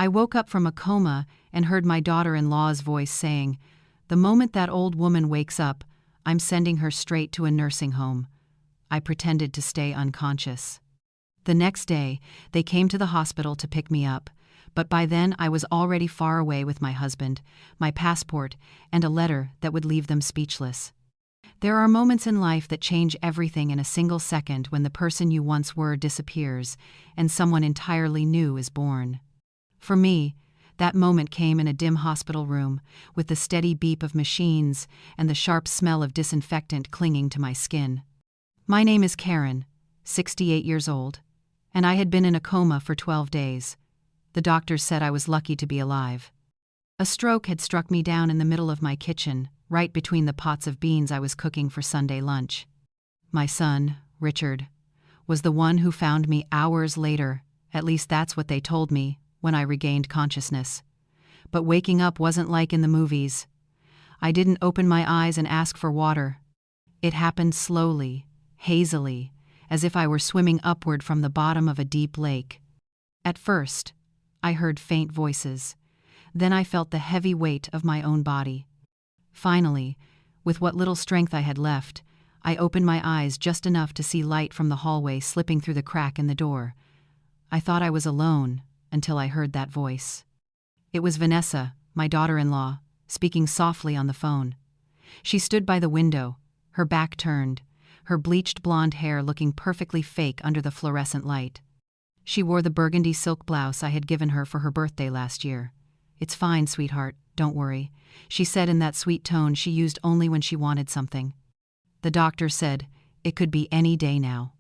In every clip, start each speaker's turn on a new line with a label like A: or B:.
A: I woke up from a coma and heard my daughter-in-law's voice saying, "The moment that old woman wakes up, I'm sending her straight to a nursing home." I pretended to stay unconscious. The next day, they came to the hospital to pick me up, but by then I was already far away with my husband, my passport, and a letter that would leave them speechless. There are moments in life that change everything in a single second when the person you once were disappears and someone entirely new is born. For me, that moment came in a dim hospital room, with the steady beep of machines and the sharp smell of disinfectant clinging to my skin. My name is Karen, 68 years old, and I had been in a coma for 12 days. The doctors said I was lucky to be alive. A stroke had struck me down in the middle of my kitchen, right between the pots of beans I was cooking for Sunday lunch. My son, Richard, was the one who found me hours later, at least that's what they told me, when I regained consciousness. But waking up wasn't like in the movies. I didn't open my eyes and ask for water. It happened slowly, hazily, as if I were swimming upward from the bottom of a deep lake. At first, I heard faint voices. Then I felt the heavy weight of my own body. Finally, with what little strength I had left, I opened my eyes just enough to see light from the hallway slipping through the crack in the door. I thought I was alone until I heard that voice. It was Vanessa, my daughter-in-law, speaking softly on the phone. She stood by the window, her back turned, her bleached blonde hair looking perfectly fake under the fluorescent light. She wore the burgundy silk blouse I had given her for her birthday last year. "It's fine, sweetheart, don't worry," she said in that sweet tone she used only when she wanted something. The doctor said, "It could be any day now."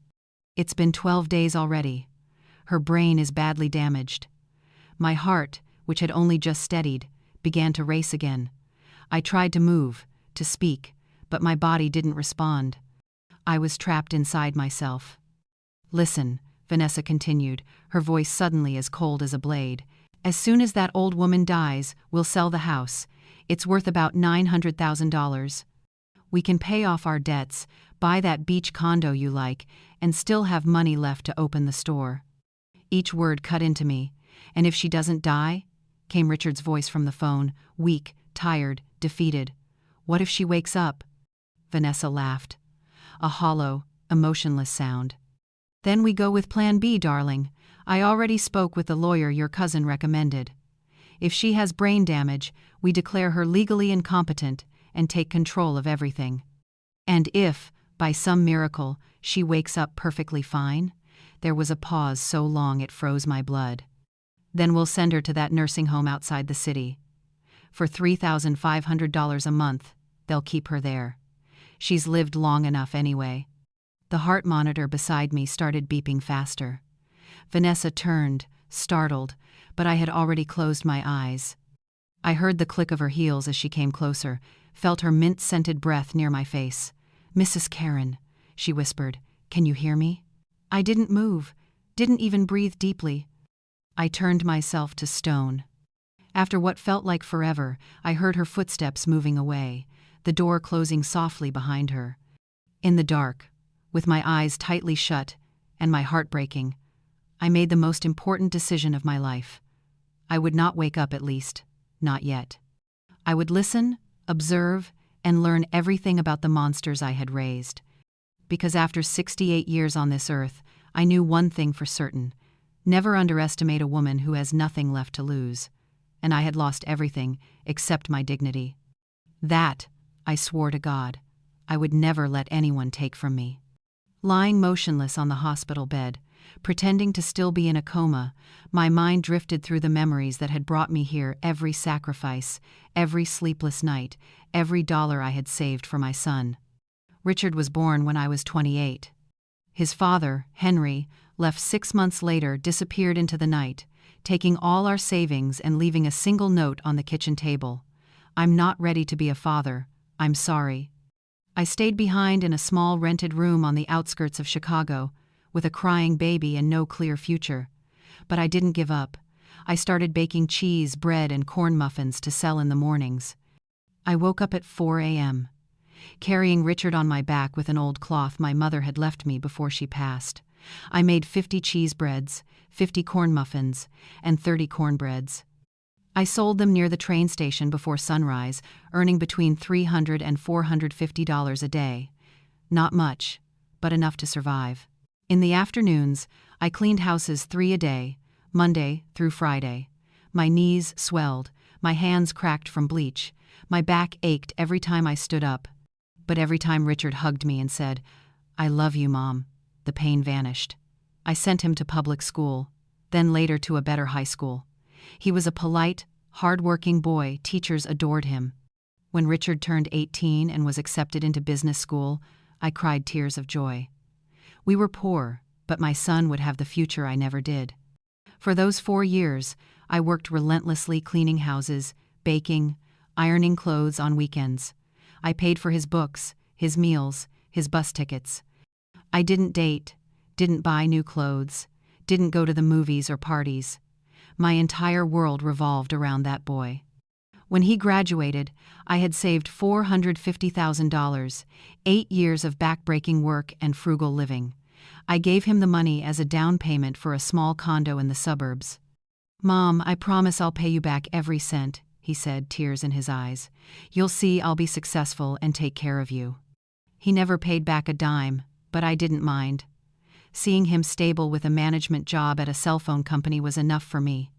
A: "It's been 12 days already. Her brain is badly damaged." My heart, which had only just steadied, began to race again. I tried to move, to speak, but my body didn't respond. I was trapped inside myself. "Listen," Vanessa continued, her voice suddenly as cold as a blade. "As soon as that old woman dies, we'll sell the house. It's worth about $900,000. We can pay off our debts, buy that beach condo you like, and still have money left to open the store." Each word cut into me. "And if she doesn't die?" came Richard's voice from the phone, weak, tired, defeated. "What if she wakes up?" Vanessa laughed. A hollow, emotionless sound. "Then we go with Plan B, darling. I already spoke with the lawyer your cousin recommended. If she has brain damage, we declare her legally incompetent and take control of everything. And if, by some miracle, she wakes up perfectly fine," there was a pause so long it froze my blood, "then we'll send her to that nursing home outside the city. For $3,500 a month, they'll keep her there. She's lived long enough anyway." The heart monitor beside me started beeping faster. Vanessa turned, startled, but I had already closed my eyes. I heard the click of her heels as she came closer, felt her mint-scented breath near my face. "Mrs. Karen," she whispered, "can you hear me?" I didn't move, didn't even breathe deeply. I turned myself to stone. After what felt like forever, I heard her footsteps moving away, the door closing softly behind her. In the dark, with my eyes tightly shut and my heart breaking, I made the most important decision of my life. I would not wake up, at least, not yet. I would listen, observe, and learn everything about the monsters I had raised. Because after 68 years on this earth, I knew one thing for certain: never underestimate a woman who has nothing left to lose. And I had lost everything except my dignity. That, I swore to God, I would never let anyone take from me. Lying motionless on the hospital bed, pretending to still be in a coma, my mind drifted through the memories that had brought me here: every sacrifice, every sleepless night, every dollar I had saved for my son. Richard was born when I was 28. His father, Henry, left 6 months later, disappeared into the night, taking all our savings and leaving a single note on the kitchen table. "I'm not ready to be a father. I'm sorry." I stayed behind in a small rented room on the outskirts of Chicago, with a crying baby and no clear future. But I didn't give up. I started baking cheese, bread, and corn muffins to sell in the mornings. I woke up at 4 a.m., carrying Richard on my back with an old cloth my mother had left me before she passed. I made 50 cheese breads, 50 corn muffins, and 30 cornbreads. I sold them near the train station before sunrise, earning between $300 and $450 a day. Not much, but enough to survive. In the afternoons, I cleaned houses 3 a day, Monday through Friday. My knees swelled, my hands cracked from bleach, my back ached every time I stood up. But every time Richard hugged me and said, "I love you, Mom," the pain vanished. I sent him to public school, then later to a better high school. He was a polite, hard-working boy. Teachers adored him. When Richard turned 18 and was accepted into business school, I cried tears of joy. We were poor, but my son would have the future I never did. For those 4 years, I worked relentlessly cleaning houses, baking, ironing clothes on weekends. I paid for his books, his meals, his bus tickets. I didn't date, didn't buy new clothes, didn't go to the movies or parties. My entire world revolved around that boy. When he graduated, I had saved $450,000, 8 years of backbreaking work and frugal living. I gave him the money as a down payment for a small condo in the suburbs. "Mom, I promise I'll pay you back every cent," he said, tears in his eyes. "You'll see I'll be successful and take care of you." He never paid back a dime, but I didn't mind. Seeing him stable with a management job at a cell phone company was enough for me.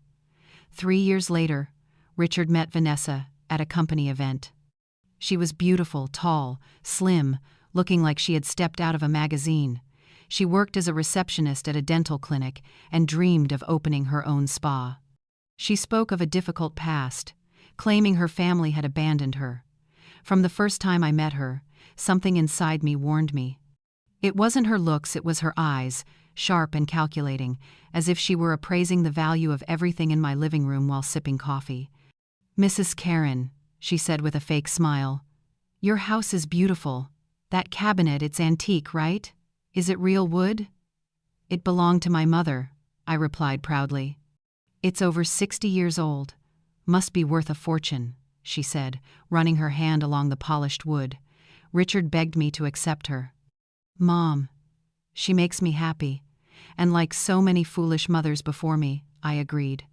A: 3 years later, Richard met Vanessa at a company event. She was beautiful, tall, slim, looking like she had stepped out of a magazine. She worked as a receptionist at a dental clinic and dreamed of opening her own spa. She spoke of a difficult past, claiming her family had abandoned her. From the first time I met her, something inside me warned me. It wasn't her looks, it was her eyes, sharp and calculating, as if she were appraising the value of everything in my living room while sipping coffee. "Mrs. Karen," she said with a fake smile, "your house is beautiful. That cabinet, it's antique, right? Is it real wood?" "It belonged to my mother," I replied proudly. "It's over 60 years old. Must be worth a fortune," she said, running her hand along the polished wood. Richard begged me to accept her. "Mom, she makes me happy." And like so many foolish mothers before me, I agreed.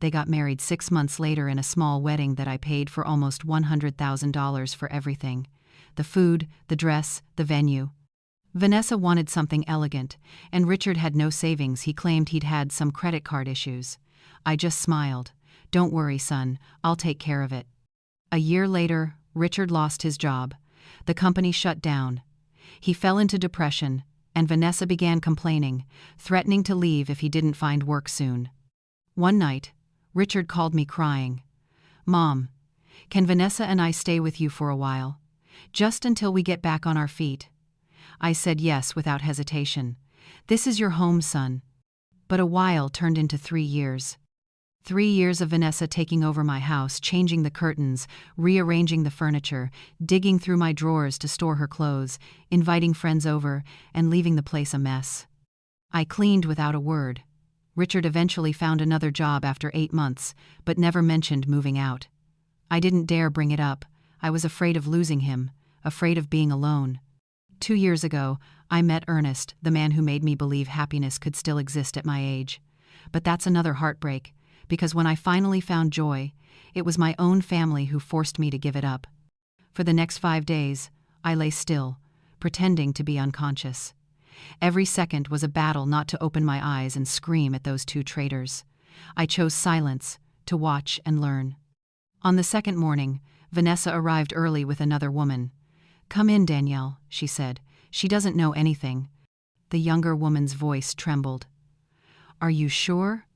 A: They got married 6 months later in a small wedding that I paid for almost $100,000 for everything. The food, the dress, the venue. Vanessa wanted something elegant, and Richard had no savings. He claimed he'd had some credit card issues. I just smiled. "Don't worry, son, I'll take care of it." A year later, Richard lost his job. The company shut down. He fell into depression, and Vanessa began complaining, threatening to leave if he didn't find work soon. One night, Richard called me crying. "Mom, can Vanessa and I stay with you for a while? Just until we get back on our feet?" I said yes without hesitation. "This is your home, son." But a while turned into 3 years. 3 years of Vanessa taking over my house, changing the curtains, rearranging the furniture, digging through my drawers to store her clothes, inviting friends over, and leaving the place a mess. I cleaned without a word. Richard eventually found another job after 8 months, but never mentioned moving out. I didn't dare bring it up. I was afraid of losing him, afraid of being alone. 2 years ago, I met Ernest, the man who made me believe happiness could still exist at my age. But that's another heartbreak, because when I finally found joy, it was my own family who forced me to give it up. For the next 5 days, I lay still, pretending to be unconscious. Every second was a battle not to open my eyes and scream at those 2 traitors. I chose silence, to watch and learn. On the second morning, Vanessa arrived early with another woman. "Come in, Danielle," she said. "She doesn't know anything." The younger woman's voice trembled. "Are you sure?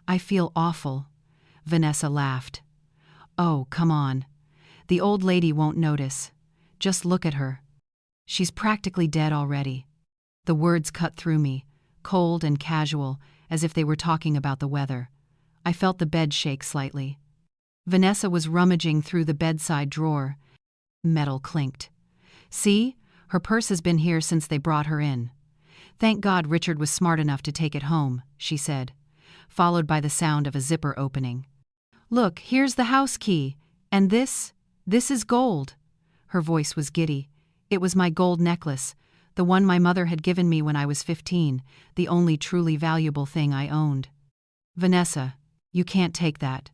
A: I feel awful." Vanessa laughed. "Oh, come on. The old lady won't notice. Just look at her. She's practically dead already." The words cut through me, cold and casual, as if they were talking about the weather. I felt the bed shake slightly. Vanessa was rummaging through the bedside drawer. Metal clinked. "See? Her purse has been here since they brought her in." "Thank God Richard was smart enough to take it home," she said, followed by the sound of a zipper opening. "Look, here's the house key. And this is gold." Her voice was giddy. It was my gold necklace, The one my mother had given me when I was 15, the only truly valuable thing I owned. "Vanessa, you can't take that,"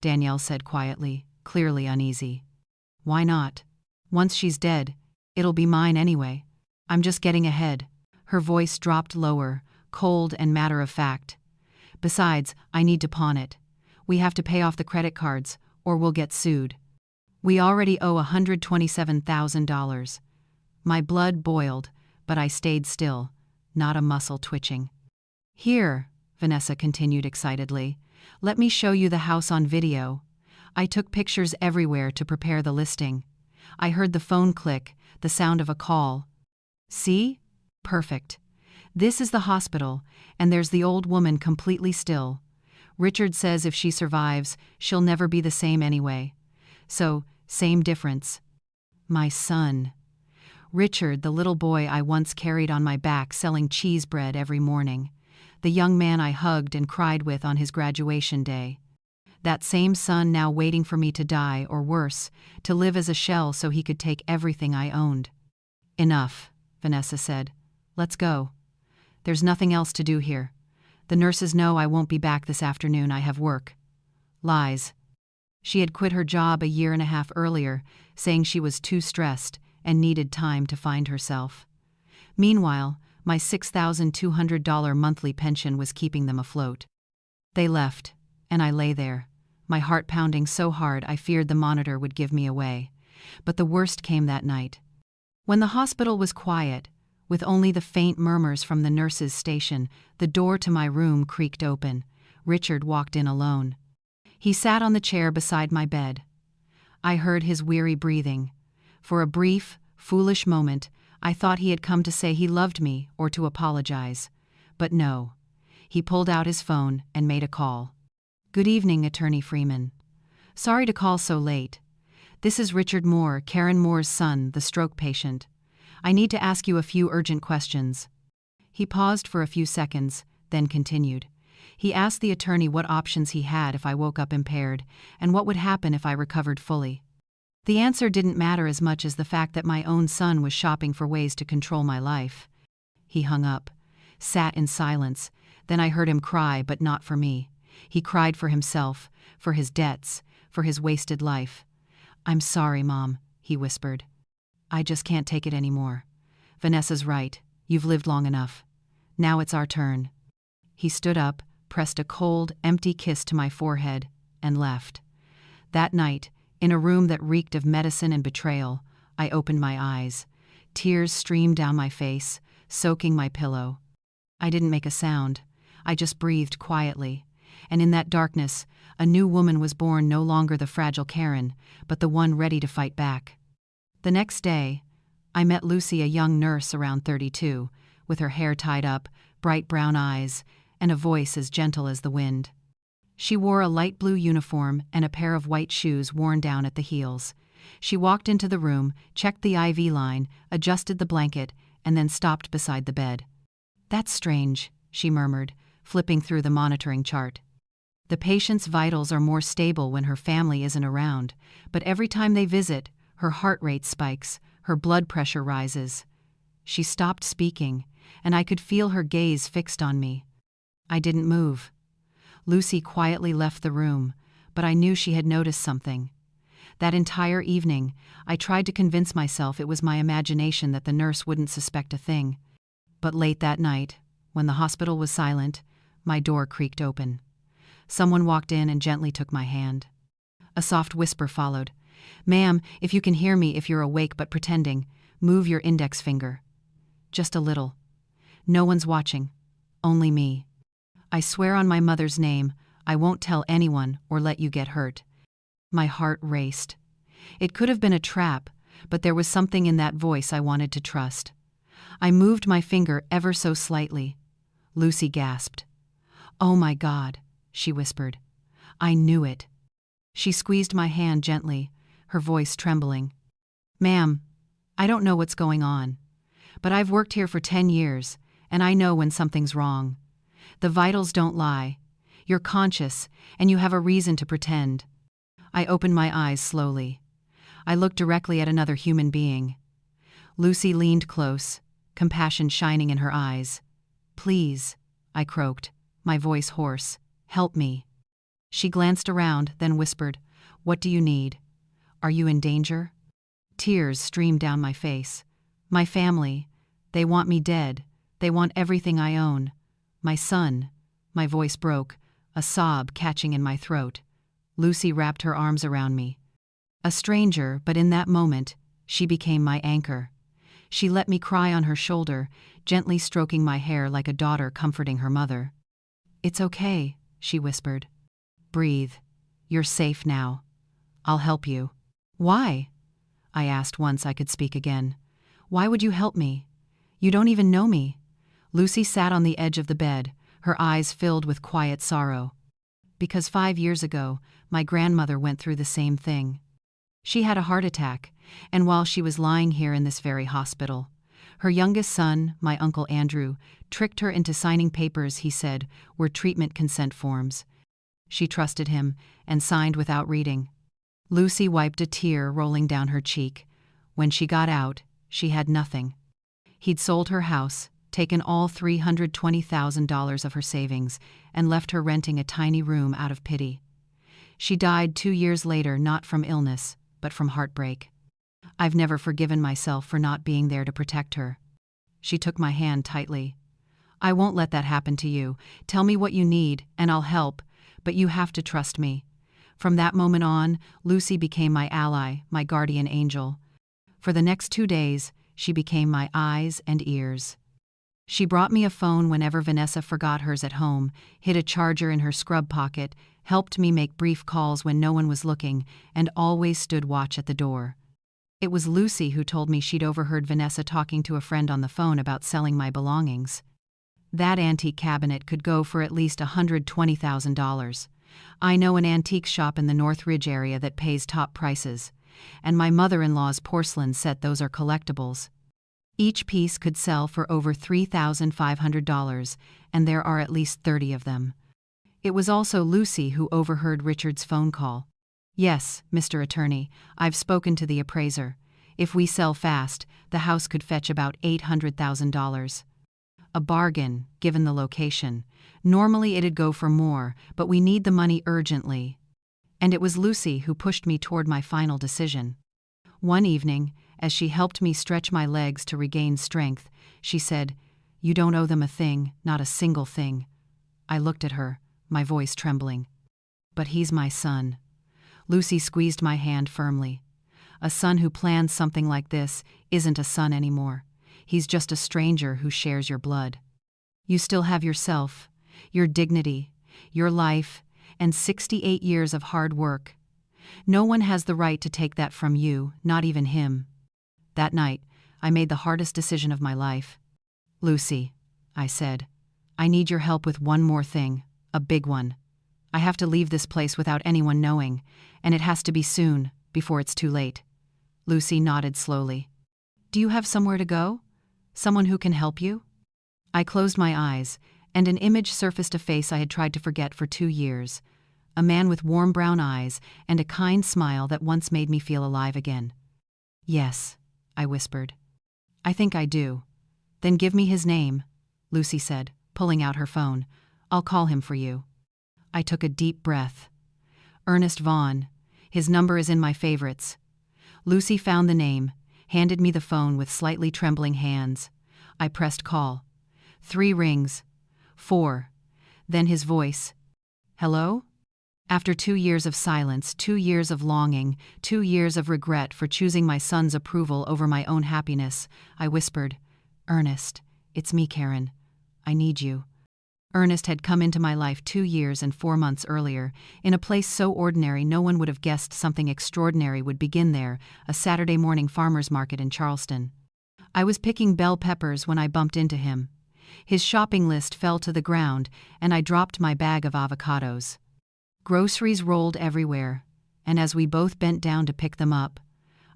A: Danielle said quietly, clearly uneasy. "Why not? Once she's dead, it'll be mine anyway. I'm just getting ahead." Her voice dropped lower, cold and matter-of-fact. "Besides, I need to pawn it. We have to pay off the credit cards, or we'll get sued. We already owe $127,000. My blood boiled, but I stayed still, not a muscle twitching. "Here," Vanessa continued excitedly, "let me show you the house on video. I took pictures everywhere to prepare the listing. I heard the phone click, the sound of a call. See? Perfect. This is the hospital, and there's the old woman completely still. Richard says if she survives, she'll never be the same anyway. So, same difference. My son. Richard, the little boy I once carried on my back selling cheese bread every morning. The young man I hugged and cried with on his graduation day. That same son now waiting for me to die, or worse, to live as a shell so he could take everything I owned." "Enough," Vanessa said. "Let's go. There's nothing else to do here. The nurses know I won't be back this afternoon. I have work." Lies. She had quit her job a year and a half earlier, saying she was too stressed and needed time to find herself. Meanwhile, my $6,200 monthly pension was keeping them afloat. They left, and I lay there, my heart pounding so hard I feared the monitor would give me away. But the worst came that night. When the hospital was quiet, with only the faint murmurs from the nurses' station, the door to my room creaked open. Richard walked in alone. He sat on the chair beside my bed. I heard his weary breathing. For a brief, foolish moment, I thought he had come to say he loved me or to apologize. But no. He pulled out his phone and made a call. "Good evening, Attorney Freeman. Sorry to call so late. This is Richard Moore, Karen Moore's son, the stroke patient. I need to ask you a few urgent questions." He paused for a few seconds, then continued. He asked the attorney what options he had if I woke up impaired, and what would happen if I recovered fully. The answer didn't matter as much as the fact that my own son was shopping for ways to control my life. He hung up, sat in silence, then I heard him cry, but not for me. He cried for himself, for his debts, for his wasted life. "I'm sorry, Mom," he whispered. "I just can't take it anymore. Vanessa's right. You've lived long enough. Now it's our turn." He stood up, pressed a cold, empty kiss to my forehead, and left. That night, in a room that reeked of medicine and betrayal, I opened my eyes. Tears streamed down my face, soaking my pillow. I didn't make a sound. I just breathed quietly. And in that darkness, a new woman was born, no longer the fragile Karen, but the one ready to fight back. The next day, I met Lucy, a young nurse around 32, with her hair tied up, bright brown eyes, and a voice as gentle as the wind. She wore a light blue uniform and a pair of white shoes worn down at the heels. She walked into the room, checked the IV line, adjusted the blanket, and then stopped beside the bed. "That's strange," she murmured, flipping through the monitoring chart. "The patient's vitals are more stable when her family isn't around, but every time they visit, her heart rate spikes, her blood pressure rises." She stopped speaking, and I could feel her gaze fixed on me. I didn't move. Lucy quietly left the room, but I knew she had noticed something. That entire evening, I tried to convince myself it was my imagination, that the nurse wouldn't suspect a thing. But late that night, when the hospital was silent, my door creaked open. Someone walked in and gently took my hand. A soft whisper followed. "Ma'am, if you can hear me, if you're awake but pretending, move your index finger. Just a little. No one's watching. Only me. I swear on my mother's name, I won't tell anyone or let you get hurt." My heart raced. It could have been a trap, but there was something in that voice I wanted to trust. I moved my finger ever so slightly. Lucy gasped. "Oh my God," she whispered. "I knew it." She squeezed my hand gently, her voice trembling. "Ma'am, I don't know what's going on, but I've worked here for 10 years, and I know when something's wrong. The vitals don't lie. You're conscious, and you have a reason to pretend." I opened my eyes slowly. I looked directly at another human being. Lucy leaned close, compassion shining in her eyes. "Please," I croaked, my voice hoarse. "Help me." She glanced around, then whispered, "What do you need? Are you in danger?" Tears streamed down my face. "My family. They want me dead. They want everything I own. My son." My voice broke, a sob catching in my throat. Lucy wrapped her arms around me. A stranger, but in that moment, she became my anchor. She let me cry on her shoulder, gently stroking my hair like a daughter comforting her mother. "It's okay," she whispered. "Breathe. You're safe now. I'll help you." "Why?" I asked once I could speak again. "Why would you help me? You don't even know me." Lucy sat on the edge of the bed, her eyes filled with quiet sorrow. "Because 5 years ago, my grandmother went through the same thing. She had a heart attack, and while she was lying here in this very hospital, her youngest son, my Uncle Andrew, tricked her into signing papers he said were treatment consent forms. She trusted him and signed without reading." Lucy wiped a tear rolling down her cheek. When she got out, she had nothing. He'd sold her house, taken all $320,000 of her savings, and left her renting a tiny room out of pity. She died 2 years later, not from illness, but from heartbreak. I've never forgiven myself for not being there to protect her. She took my hand tightly. "I won't let that happen to you. Tell me what you need, and I'll help, but you have to trust me." From that moment on, Lucy became my ally, my guardian angel. For the next 2 days, she became my eyes and ears. She brought me a phone whenever Vanessa forgot hers at home, hid a charger in her scrub pocket, helped me make brief calls when no one was looking, and always stood watch at the door. It was Lucy who told me she'd overheard Vanessa talking to a friend on the phone about selling my belongings. That antique cabinet could go for at least $120,000. I know an antique shop in the North Ridge area that pays top prices, and my mother-in-law's porcelain set those are collectibles. Each piece could sell for over $3,500, and there are at least 30 of them. It was also Lucy who overheard Richard's phone call. "Yes, Mr. Attorney, I've spoken to the appraiser. If we sell fast, the house could fetch about $800,000. A bargain, given the location. Normally it'd go for more, but we need the money urgently." And it was Lucy who pushed me toward my final decision. One evening, as she helped me stretch my legs to regain strength, she said, "You don't owe them a thing, not a single thing." I looked at her, my voice trembling. "But he's my son." Lucy squeezed my hand firmly. "A son who plans something like this isn't a son anymore. He's just a stranger who shares your blood. You still have yourself, your dignity, your life, and 68 years of hard work. No one has the right to take that from you, not even him." That night, I made the hardest decision of my life. "Lucy," I said, "I need your help with one more thing, a big one. I have to leave this place without anyone knowing, and it has to be soon, before it's too late." Lucy nodded slowly. "Do you have somewhere to go? Someone who can help you?" I closed my eyes, and an image surfaced, a face I had tried to forget for 2 years. A man with warm brown eyes and a kind smile that once made me feel alive again. "Yes," I whispered. "I think I do." "Then give me his name," Lucy said, pulling out her phone. "I'll call him for you." I took a deep breath. "Ernest Vaughn. His number is in my favorites." Lucy found the name, handed me the phone with slightly trembling hands. I pressed call. 3 rings. 4. Then his voice. "Hello?" After 2 years of silence, 2 years of longing, 2 years of regret for choosing my son's approval over my own happiness, I whispered, "Ernest, it's me, Karen. I need you." Ernest had come into my life 2 years and 4 months earlier, in a place so ordinary no one would have guessed something extraordinary would begin there, a Saturday morning farmer's market in Charleston. I was picking bell peppers when I bumped into him. His shopping list fell to the ground, and I dropped my bag of avocados. Groceries rolled everywhere, and as we both bent down to pick them up,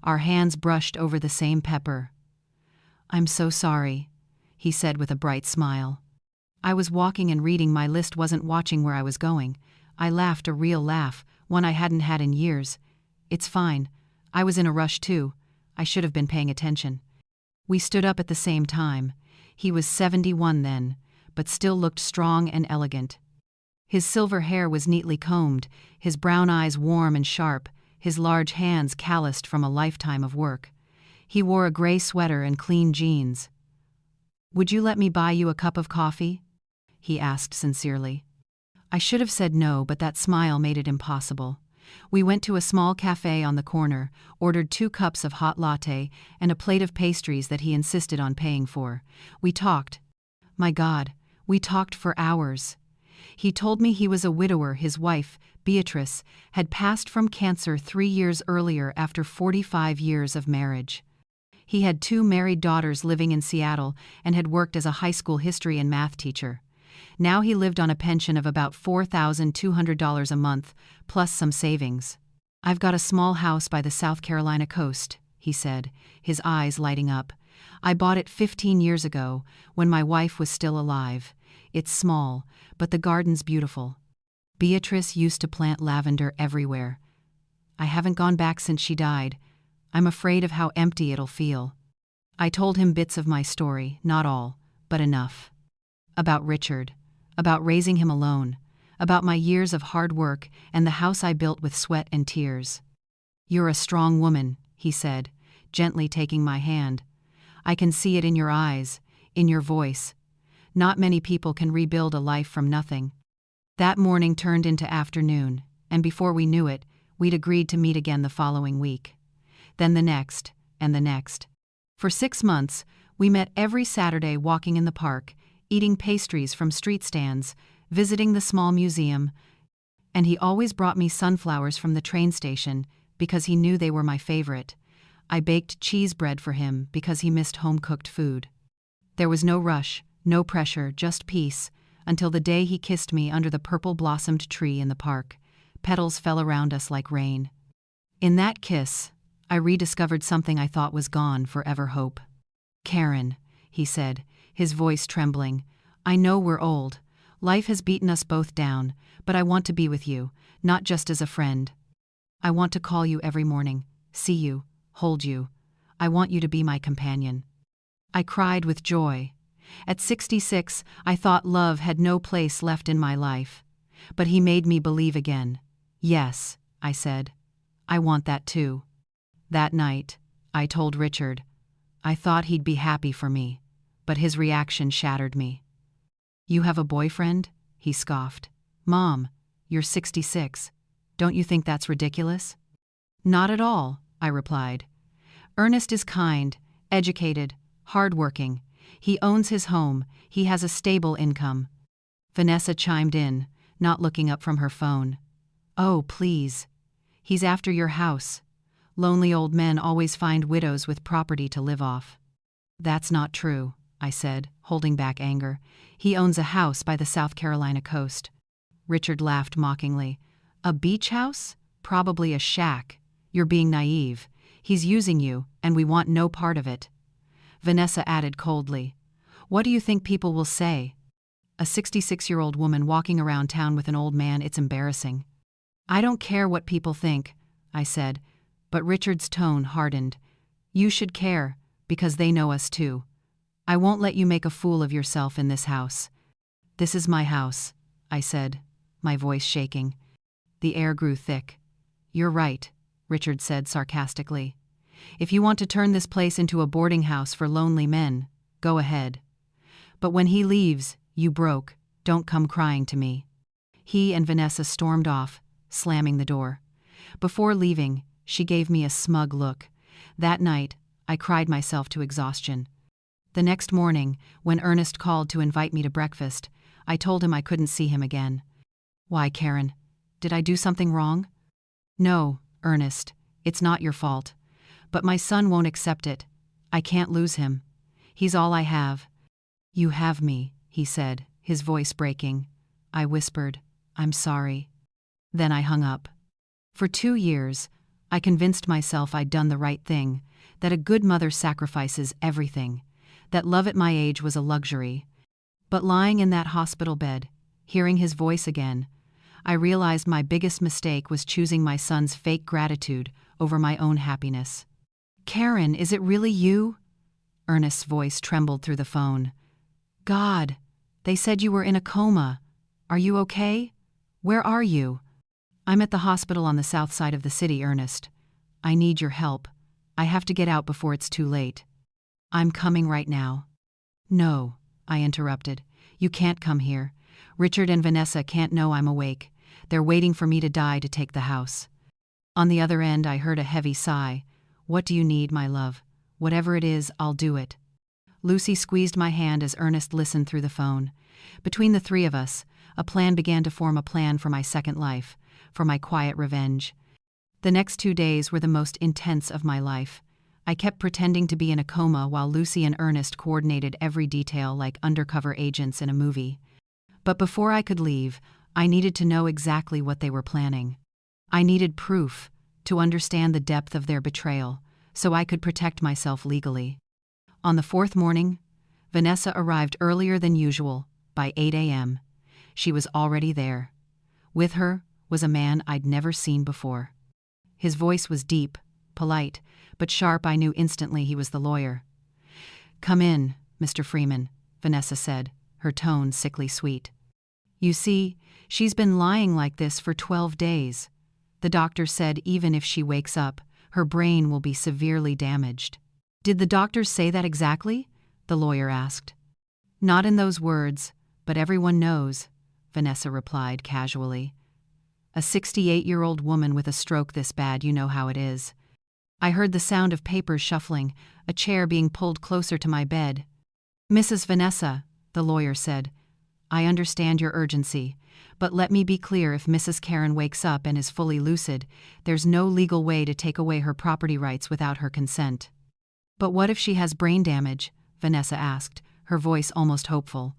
A: our hands brushed over the same pepper. "I'm so sorry," he said with a bright smile. I was walking and reading my list, wasn't watching where I was going. I laughed, a real laugh, one I hadn't had in years. "It's fine. I was in a rush too. I should have been paying attention." We stood up at the same time. He was 71 then, but still looked strong and elegant. His silver hair was neatly combed, his brown eyes warm and sharp, his large hands calloused from a lifetime of work. He wore a gray sweater and clean jeans. "Would you let me buy you a cup of coffee?" he asked sincerely. I should have said no, but that smile made it impossible. We went to a small cafe on the corner, ordered 2 cups of hot latte and a plate of pastries that he insisted on paying for. We talked. My God, we talked for hours. He told me he was a widower. His wife, Beatrice, had passed from cancer 3 years earlier after 45 years of marriage. He had 2 married daughters living in Seattle and had worked as a high school history and math teacher. Now he lived on a pension of about $4,200 a month, plus some savings. "I've got a small house by the South Carolina coast," he said, his eyes lighting up. "I bought it 15 years ago, when my wife was still alive. It's small, but the garden's beautiful. Beatrice used to plant lavender everywhere. I haven't gone back since she died. I'm afraid of how empty it'll feel." I told him bits of my story, not all, but enough. About Richard, about raising him alone, about my years of hard work and the house I built with sweat and tears. "You're a strong woman," he said, gently taking my hand. "I can see it in your eyes, in your voice. Not many people can rebuild a life from nothing." That morning turned into afternoon, and before we knew it, we'd agreed to meet again the following week. Then the next, and the next. For 6 months, we met every Saturday walking in the park, eating pastries from street stands, visiting the small museum, and he always brought me sunflowers from the train station because he knew they were my favorite. I baked cheese bread for him because he missed home-cooked food. There was no rush, no pressure, just peace, until the day he kissed me under the purple-blossomed tree in the park. Petals fell around us like rain. In that kiss, I rediscovered something I thought was gone forever: hope. "Karen," he said, his voice trembling, "I know we're old. Life has beaten us both down, but I want to be with you, not just as a friend. I want to call you every morning, see you, hold you. I want you to be my companion." I cried with joy. At 66, I thought love had no place left in my life. But he made me believe again. "Yes," I said, "I want that too." That night, I told Richard. I thought he'd be happy for me, but his reaction shattered me. "You have a boyfriend?" he scoffed. "Mom, you're 66. Don't you think that's ridiculous?" "Not at all," I replied. "Ernest is kind, educated, hardworking. He owns his home, he has a stable income." Vanessa chimed in, not looking up from her phone. "Oh, please. He's after your house. Lonely old men always find widows with property to live off." "That's not true," I said, holding back anger. "He owns a house by the South Carolina coast." Richard laughed mockingly. "A beach house? Probably a shack. You're being naive. He's using you, and we want no part of it." Vanessa added coldly, "What do you think people will say? A 66-year-old woman walking around town with an old man, it's embarrassing." "I don't care what people think," I said, but Richard's tone hardened. "You should care, because they know us too. I won't let you make a fool of yourself in this house." "This is my house," I said, my voice shaking. The air grew thick. "You're right," Richard said sarcastically. "If you want to turn this place into a boarding house for lonely men, go ahead. But when he leaves, you broke, don't come crying to me." He and Vanessa stormed off, slamming the door. Before leaving, she gave me a smug look. That night, I cried myself to exhaustion. The next morning, when Ernest called to invite me to breakfast, I told him I couldn't see him again. "Why, Karen? Did I do something wrong?" "No, Ernest, it's not your fault. But my son won't accept it. I can't lose him. He's all I have." "You have me," he said, his voice breaking. I whispered, "I'm sorry." Then I hung up. For 2 years, I convinced myself I'd done the right thing, that a good mother sacrifices everything, that love at my age was a luxury. But lying in that hospital bed, hearing his voice again, I realized my biggest mistake was choosing my son's fake gratitude over my own happiness. "Karen, is it really you?" Ernest's voice trembled through the phone. God, they said you were in a coma. Are you okay? Where are you? I'm at the hospital on the south side of the city, Ernest. I need your help. I have to get out before it's too late. I'm coming right now. No, I interrupted. You can't come here. Richard and Vanessa can't know I'm awake. They're waiting for me to die to take the house. On the other end, I heard a heavy sigh. What do you need, my love? Whatever it is, I'll do it. Lucy squeezed my hand as Ernest listened through the phone. Between the three of us, a plan began to form, a plan for my second life, for my quiet revenge. The next 2 days were the most intense of my life. I kept pretending to be in a coma while Lucy and Ernest coordinated every detail like undercover agents in a movie. But before I could leave, I needed to know exactly what they were planning. I needed proof to understand the depth of their betrayal, so I could protect myself legally. On the fourth morning, Vanessa arrived earlier than usual, by 8 a.m. She was already there. With her was a man I'd never seen before. His voice was deep, polite, but sharp. I knew instantly he was the lawyer. "Come in, Mr. Freeman," Vanessa said, her tone sickly sweet. "You see, she's been lying like this for 12 days. The doctor said even if she wakes up, her brain will be severely damaged." "Did the doctors say that exactly?" the lawyer asked. "Not in those words, but everyone knows," Vanessa replied casually. "A 68-year-old woman with a stroke this bad, you know how it is." I heard the sound of papers shuffling, a chair being pulled closer to my bed. "Mrs. Vanessa," the lawyer said, "I understand your urgency, but let me be clear, if Mrs. Karen wakes up and is fully lucid, there's no legal way to take away her property rights without her consent." "But what if she has brain damage?" Vanessa asked, her voice almost hopeful.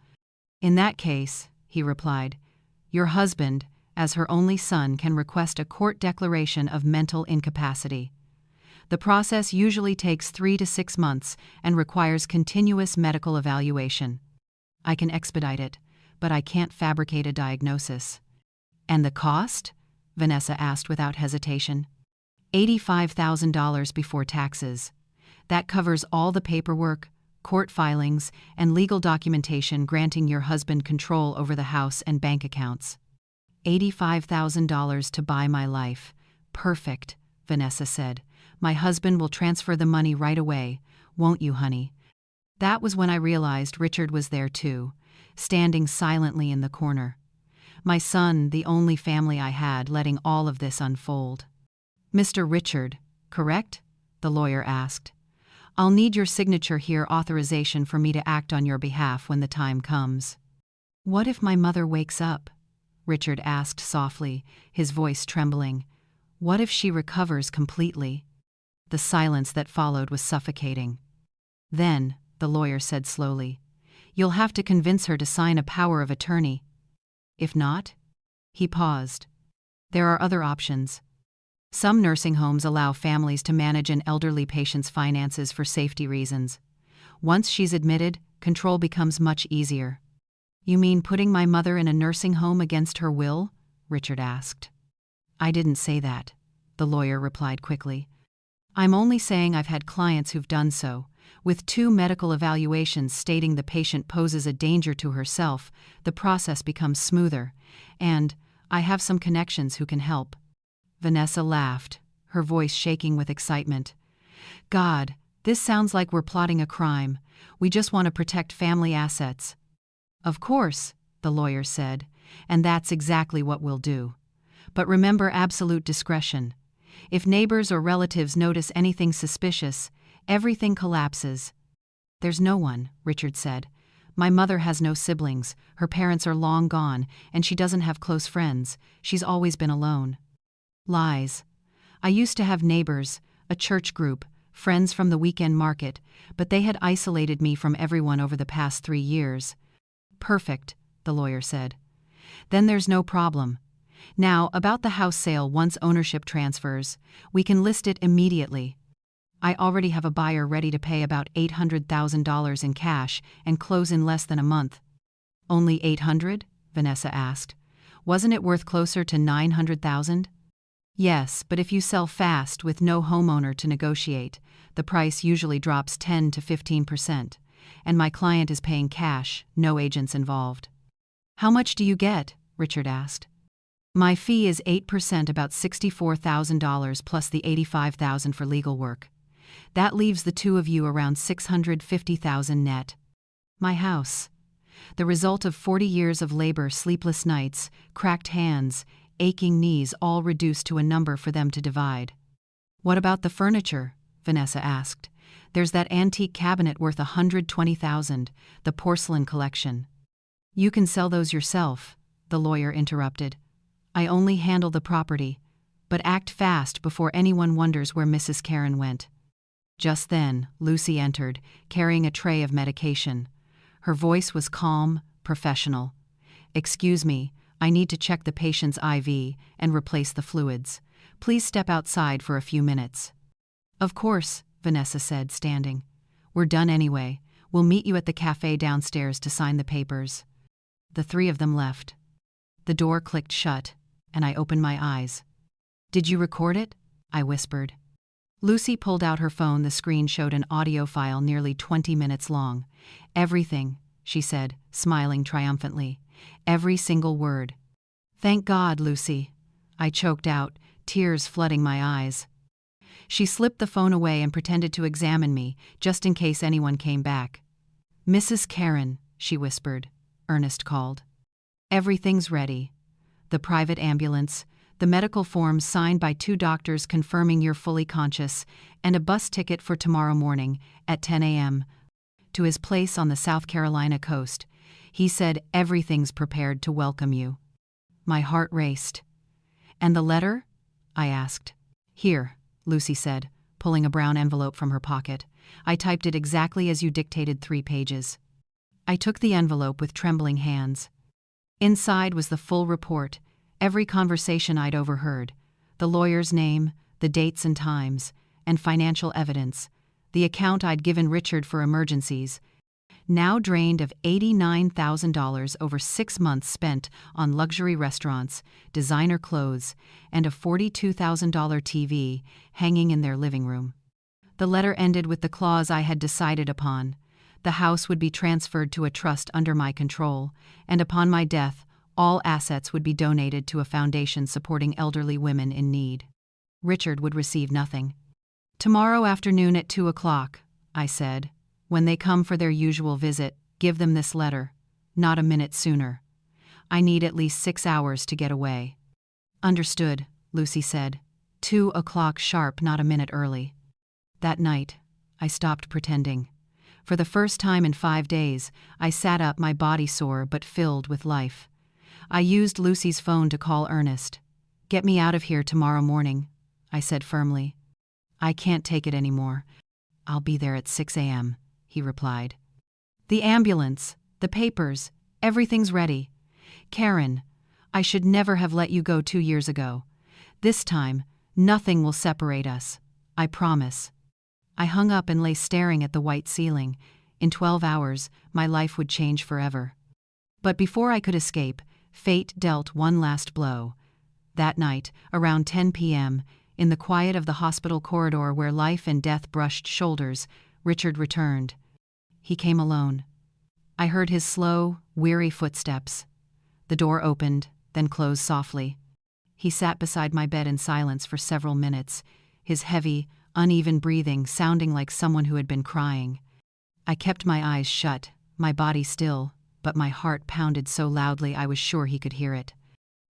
A: "In that case," he replied, "your husband, as her only son, can request a court declaration of mental incapacity. The process usually takes 3 to 6 months and requires continuous medical evaluation. I can expedite it, but I can't fabricate a diagnosis." "And the cost?" Vanessa asked without hesitation. $85,000 before taxes. That covers all the paperwork, court filings, and legal documentation granting your husband control over the house and bank accounts. $85,000 to buy my life. Perfect, Vanessa said. My husband will transfer the money right away, won't you, honey? That was when I realized Richard was there too, standing silently in the corner. My son, the only family I had, letting all of this unfold. "Mr. Richard, correct?" the lawyer asked. "I'll need your signature here, authorization for me to act on your behalf when the time comes." "What if my mother wakes up?" Richard asked softly, his voice trembling. "What if she recovers completely?" The silence that followed was suffocating. "Then," the lawyer said slowly, "you'll have to convince her to sign a power of attorney." "If not?" He paused. "There are other options. Some nursing homes allow families to manage an elderly patient's finances for safety reasons. Once she's admitted, control becomes much easier." "You mean putting my mother in a nursing home against her will?" Richard asked. "I didn't say that," the lawyer replied quickly. "I'm only saying I've had clients who've done so, with 2 medical evaluations stating the patient poses a danger to herself. The process becomes smoother, and I have some connections who can help." Vanessa laughed, her voice shaking with excitement. "God, this sounds like we're plotting a crime. We just want to protect family assets." "Of course," the lawyer said, "and that's exactly what we'll do. But remember absolute discretion. If neighbors or relatives notice anything suspicious, everything collapses." "There's no one," Richard said. "My mother has no siblings, her parents are long gone, and she doesn't have close friends. She's always been alone." "Lies. I used to have neighbors, a church group, friends from the weekend market, but they had isolated me from everyone over the past 3 years." "Perfect," the lawyer said. "Then there's no problem. Now, about the house sale, once ownership transfers, we can list it immediately. I already have a buyer ready to pay about $800,000 in cash and close in less than a month." "Only 800?" Vanessa asked. "Wasn't it worth closer to 900,000? Yes, but if you sell fast with no homeowner to negotiate, the price usually drops 10 to 15%, and my client is paying cash, no agents involved. How much do you get? Richard asked. My fee is 8%, about $64,000 plus the $85,000 for legal work. That leaves the two of you around $650,000 net. My house. The result of 40 years of labor, sleepless nights, cracked hands, aching knees, all reduced to a number for them to divide. What about the furniture? Vanessa asked. There's that antique cabinet worth $120,000, the porcelain collection. You can sell those yourself, the lawyer interrupted. I only handle the property, but act fast before anyone wonders where Mrs. Karen went. Just then, Lucy entered, carrying a tray of medication. Her voice was calm, professional. Excuse me, I need to check the patient's IV and replace the fluids. Please step outside for a few minutes. Of course, Vanessa said, standing. We're done anyway. We'll meet you at the cafe downstairs to sign the papers. The three of them left. The door clicked shut, and I opened my eyes. Did you record it? I whispered. Lucy pulled out her phone. The screen showed an audio file nearly 20 minutes long. Everything, she said, smiling triumphantly. Every single word. Thank God, Lucy. I choked out, tears flooding my eyes. She slipped the phone away and pretended to examine me, just in case anyone came back. Mrs. Karen, she whispered. Ernest called. Everything's ready. The private ambulance, the medical forms signed by 2 doctors confirming you're fully conscious, and a bus ticket for tomorrow morning, at 10 a.m., to his place on the South Carolina coast. He said everything's prepared to welcome you. My heart raced. And the letter? I asked. Here, Lucy said, pulling a brown envelope from her pocket. I typed it exactly as you dictated, 3 pages. I took the envelope with trembling hands. Inside was the full report, every conversation I'd overheard, the lawyer's name, the dates and times, and financial evidence, the account I'd given Richard for emergencies, now drained of $89,000 over 6 months spent on luxury restaurants, designer clothes, and a $42,000 TV hanging in their living room. The letter ended with the clause I had decided upon. The house would be transferred to a trust under my control, and upon my death, all assets would be donated to a foundation supporting elderly women in need. Richard would receive nothing. Tomorrow afternoon at 2 o'clock, I said. When they come for their usual visit, give them this letter. Not a minute sooner. I need at least 6 hours to get away. Understood, Lucy said. 2 o'clock sharp, not a minute early. That night, I stopped pretending. For the first time in 5 days, I sat up, my body sore but filled with life. I used Lucy's phone to call Ernest. Get me out of here tomorrow morning, I said firmly. I can't take it anymore. I'll be there at 6 a.m., he replied. The ambulance, the papers, everything's ready. Karen, I should never have let you go 2 years ago. This time, nothing will separate us. I promise. I hung up and lay staring at the white ceiling. In 12 hours, my life would change forever. But before I could escape, fate dealt one last blow. That night, around 10 p.m., in the quiet of the hospital corridor where life and death brushed shoulders, Richard returned. He came alone. I heard his slow, weary footsteps. The door opened, then closed softly. He sat beside my bed in silence for several minutes, his heavy, uneven breathing sounding like someone who had been crying. I kept my eyes shut, my body still, but my heart pounded so loudly I was sure he could hear it.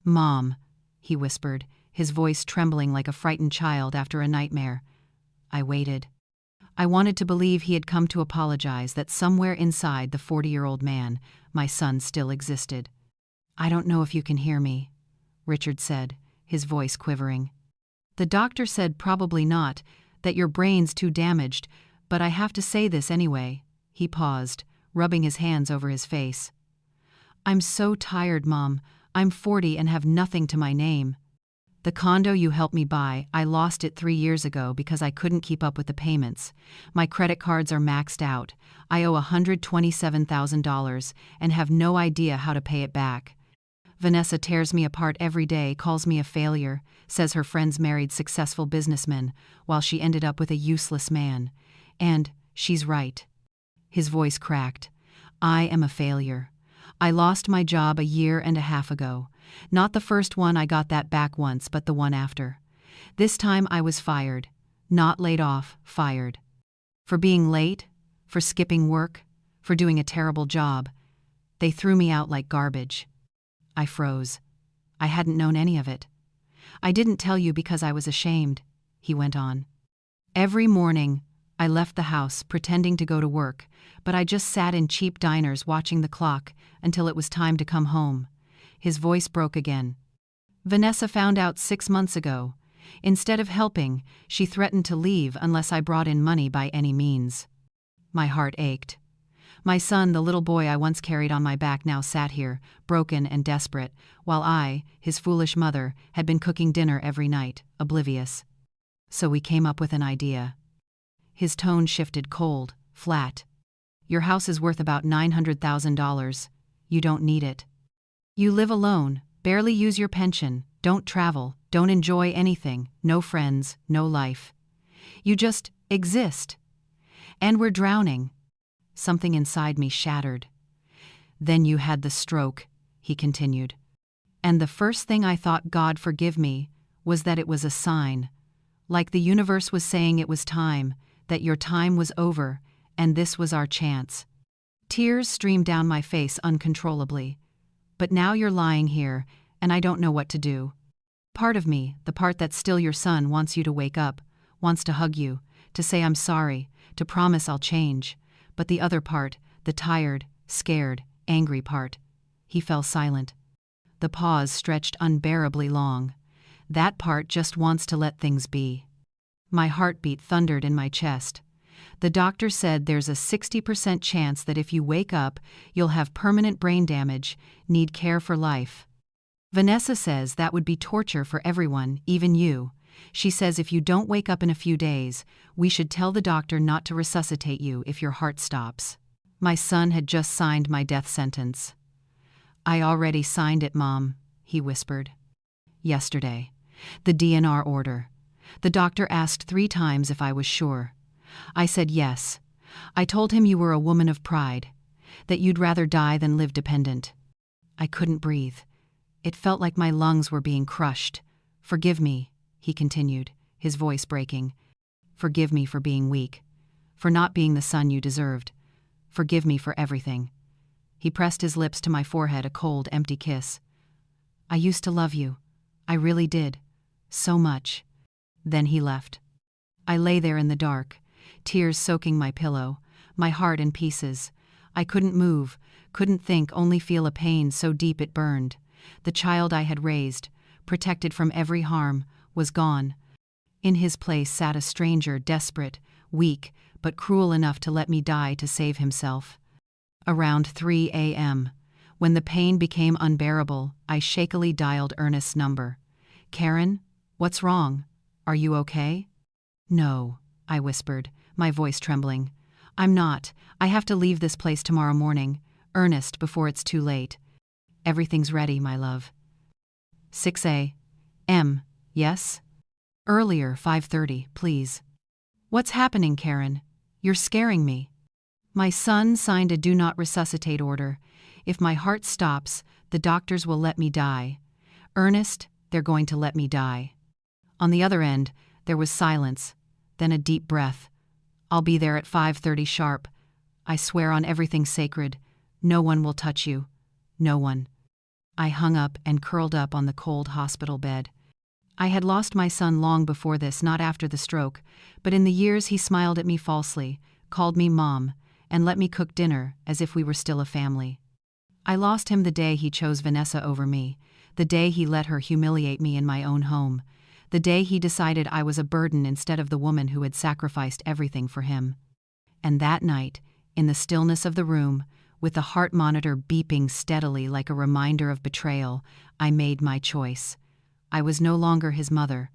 A: Mom, he whispered, his voice trembling like a frightened child after a nightmare. I waited. I wanted to believe he had come to apologize, that somewhere inside the 40-year-old man, my son still existed. I don't know if you can hear me, Richard said, his voice quivering. The doctor said probably not, that your brain's too damaged, but I have to say this anyway. He paused, rubbing his hands over his face. I'm so tired, Mom. I'm 40 and have nothing to my name. The condo you helped me buy, I lost it 3 years ago because I couldn't keep up with the payments. My credit cards are maxed out. I owe $127,000 and have no idea how to pay it back. Vanessa tears me apart every day, calls me a failure, says her friends married successful businessmen, while she ended up with a useless man. And she's right. His voice cracked. I am a failure. I lost my job a year and a half ago. Not the first one, I got that back once, but the one after. This time I was fired. Not laid off, fired. For being late, for skipping work, for doing a terrible job. They threw me out like garbage. I froze. I hadn't known any of it. I didn't tell you because I was ashamed, he went on. Every morning, I left the house pretending to go to work, but I just sat in cheap diners watching the clock until it was time to come home. His voice broke again. Vanessa found out 6 months ago. Instead of helping, she threatened to leave unless I brought in money by any means. My heart ached. My son, the little boy I once carried on my back, now sat here, broken and desperate, while I, his foolish mother, had been cooking dinner every night, oblivious. So we came up with an idea. His tone shifted, cold, flat. Your house is worth about $900,000. You don't need it. You live alone, barely use your pension, don't travel, don't enjoy anything, no friends, no life. You just exist. And we're drowning. Something inside me shattered. Then you had the stroke, he continued. And the first thing I thought, God forgive me, was that it was a sign. Like the universe was saying it was time, that your time was over, and this was our chance. Tears streamed down my face uncontrollably. But now you're lying here, and I don't know what to do. Part of me, the part that's still your son, wants you to wake up, wants to hug you, to say I'm sorry, to promise I'll change. But the other part, the tired, scared, angry part. He fell silent. The pause stretched unbearably long. That part just wants to let things be. My heartbeat thundered in my chest. The doctor said there's a 60% chance that if you wake up, you'll have permanent brain damage, need care for life. Vanessa says that would be torture for everyone, even you. She says if you don't wake up in a few days, we should tell the doctor not to resuscitate you if your heart stops. My son had just signed my death sentence. I already signed it, Mom, he whispered. Yesterday. The DNR order. The doctor asked 3 times if I was sure. I said yes. I told him you were a woman of pride, that you'd rather die than live dependent. I couldn't breathe. It felt like my lungs were being crushed. Forgive me, he continued, his voice breaking. Forgive me for being weak, for not being the son you deserved. Forgive me for everything. He pressed his lips to my forehead, a cold, empty kiss. I used to love you. I really did. So much. Then he left. I lay there in the dark, tears soaking my pillow, my heart in pieces. I couldn't move, couldn't think, only feel a pain so deep it burned. The child I had raised, protected from every harm, was gone. In his place sat a stranger, desperate, weak, but cruel enough to let me die to save himself. Around 3 a.m., when the pain became unbearable, I shakily dialed Ernest's number. Karen, what's wrong? Are you okay? No, I whispered, my voice trembling. I'm not. I have to leave this place tomorrow morning. Ernest, before it's too late. Everything's ready, my love. 6 a.m., yes? Earlier, 5:30, please. What's happening, Karen? You're scaring me. My son signed a do not resuscitate order. If my heart stops, the doctors will let me die. Ernest, they're going to let me die. On the other end, there was silence, then a deep breath. I'll be there at 5:30 sharp. I swear on everything sacred. No one will touch you. No one. I hung up and curled up on the cold hospital bed. I had lost my son long before this, not after the stroke, but in the years he smiled at me falsely, called me Mom, and let me cook dinner as if we were still a family. I lost him the day he chose Vanessa over me, the day he let her humiliate me in my own home, the day he decided I was a burden instead of the woman who had sacrificed everything for him. And that night, in the stillness of the room, with the heart monitor beeping steadily like a reminder of betrayal, I made my choice. I was no longer his mother.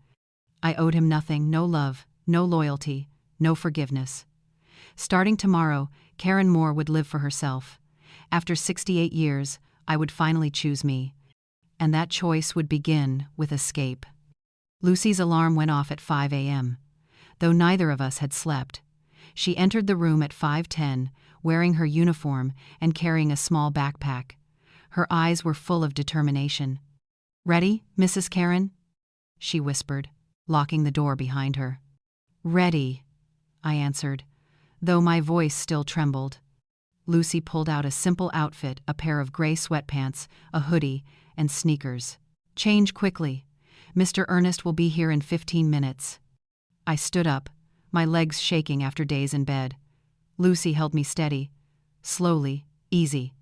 A: I owed him nothing, no love, no loyalty, no forgiveness. Starting tomorrow, Karen Moore would live for herself. After 68 years, I would finally choose me. and that choice would begin with escape. Lucy's alarm went off at 5 a.m. Though neither of us had slept. She entered the room at 5:10, wearing her uniform and carrying a small backpack. Her eyes were full of determination. "Ready, Mrs. Karen?" she whispered, locking the door behind her. "Ready," I answered, though my voice still trembled. Lucy pulled out a simple outfit, a pair of gray sweatpants, a hoodie, and sneakers. "Change quickly. Mr. Ernest will be here in 15 minutes. I stood up, my legs shaking after days in bed. Lucy held me steady. Slowly, easy.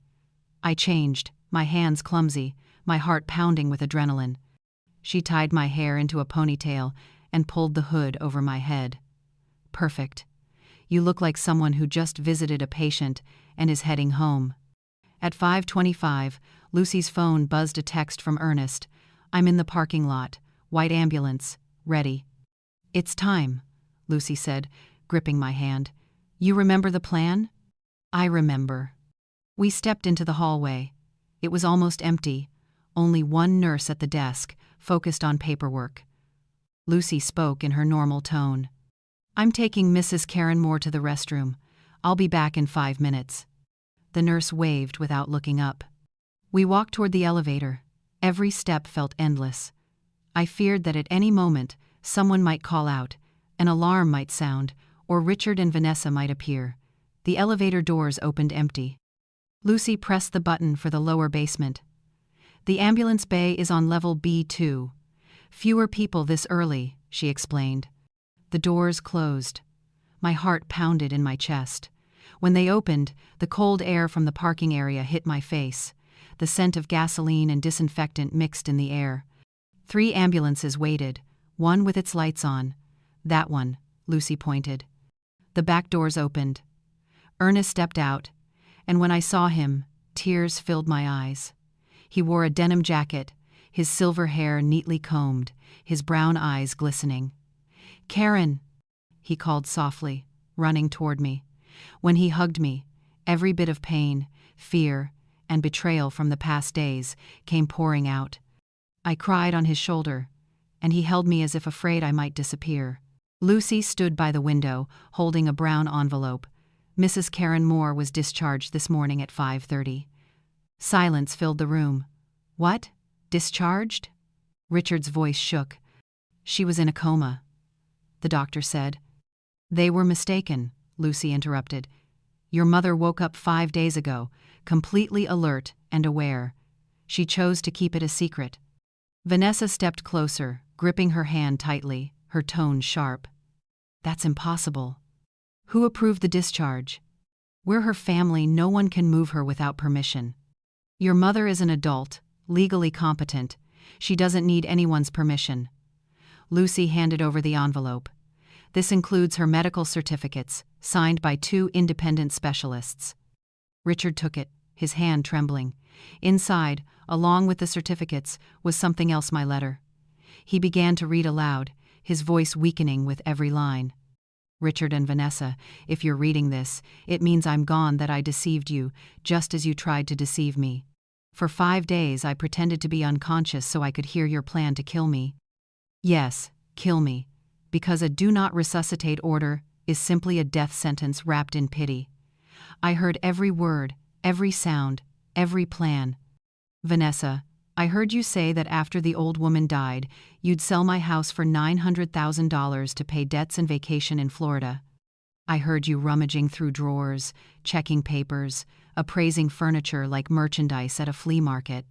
A: I changed, my hands clumsy, my heart pounding with adrenaline. She tied my hair into a ponytail and pulled the hood over my head. "Perfect. You look like someone who just visited a patient and is heading home." At 5:25, Lucy's phone buzzed a text from Ernest. "I'm in the parking lot. White ambulance. Ready." "It's time," Lucy said, gripping my hand. "You remember the plan?" "I remember." We stepped into the hallway. It was almost empty. Only one nurse at the desk, focused on paperwork. Lucy spoke in her normal tone. "I'm taking Mrs. Karen Moore to the restroom. I'll be back in 5 minutes." The nurse waved without looking up. We walked toward the elevator. Every step felt endless. I feared that at any moment, someone might call out, an alarm might sound, or Richard and Vanessa might appear. The elevator doors opened empty. Lucy pressed the button for the lower basement. "The ambulance bay is on level B2. Fewer people this early," she explained. The doors closed. My heart pounded in my chest. When they opened, the cold air from the parking area hit my face. The scent of gasoline and disinfectant mixed in the air. 3 ambulances waited, one with its lights on. "That one," Lucy pointed. The back doors opened. Ernest stepped out, and when I saw him, tears filled my eyes. He wore a denim jacket, his silver hair neatly combed, his brown eyes glistening. "Karen," he called softly, running toward me. When he hugged me, every bit of pain, fear, and betrayal from the past days came pouring out. I cried on his shoulder, and he held me as if afraid I might disappear. Lucy stood by the window, holding a brown envelope. "Mrs. Karen Moore was discharged this morning at 5:30. Silence filled the room. "What? Discharged?" Richard's voice shook. "She was in a coma," the doctor said. "They were mistaken," Lucy interrupted. "Your mother woke up 5 days ago, completely alert and aware. She chose to keep it a secret." Vanessa stepped closer, gripping her hand tightly, her tone sharp. "That's impossible. Who approved the discharge? We're her family, no one can move her without permission. Your mother is an adult, legally competent. She doesn't need anyone's permission." Lucy handed over the envelope. "This includes her medical certificates, signed by 2 independent specialists." Richard took it, his hand trembling. Inside, along with the certificates, was something else, my letter. He began to read aloud, his voice weakening with every line. "Richard and Vanessa, if you're reading this, it means I'm gone, that I deceived you, just as you tried to deceive me. For 5 days I pretended to be unconscious so I could hear your plan to kill me. Yes, kill me, because a do not resuscitate order is simply a death sentence wrapped in pity. I heard every word, every sound, every plan. Vanessa, I heard you say that after the old woman died, you'd sell my house for $900,000 to pay debts and vacation in Florida. I heard you rummaging through drawers, checking papers, appraising furniture like merchandise at a flea market.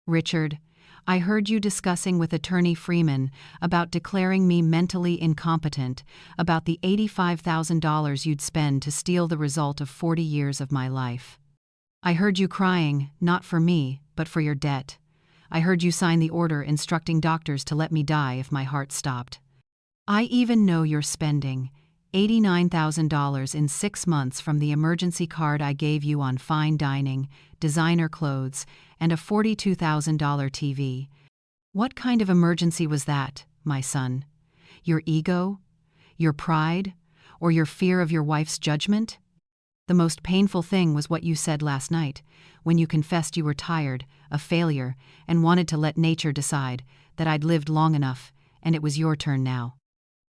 A: Richard, I heard you discussing with Attorney Freeman about declaring me mentally incompetent, about the $85,000 you'd spend to steal the result of 40 years of my life. I heard you crying, not for me, but for your debt. I heard you sign the order instructing doctors to let me die if my heart stopped. I even know you're spending $89,000 in 6 months from the emergency card I gave you on fine dining, designer clothes, and a $42,000 TV. What kind of emergency was that, my son? Your ego? Your pride? Or your fear of your wife's judgment? The most painful thing was what you said last night, when you confessed you were tired, a failure, and wanted to let nature decide that I'd lived long enough, and it was your turn now.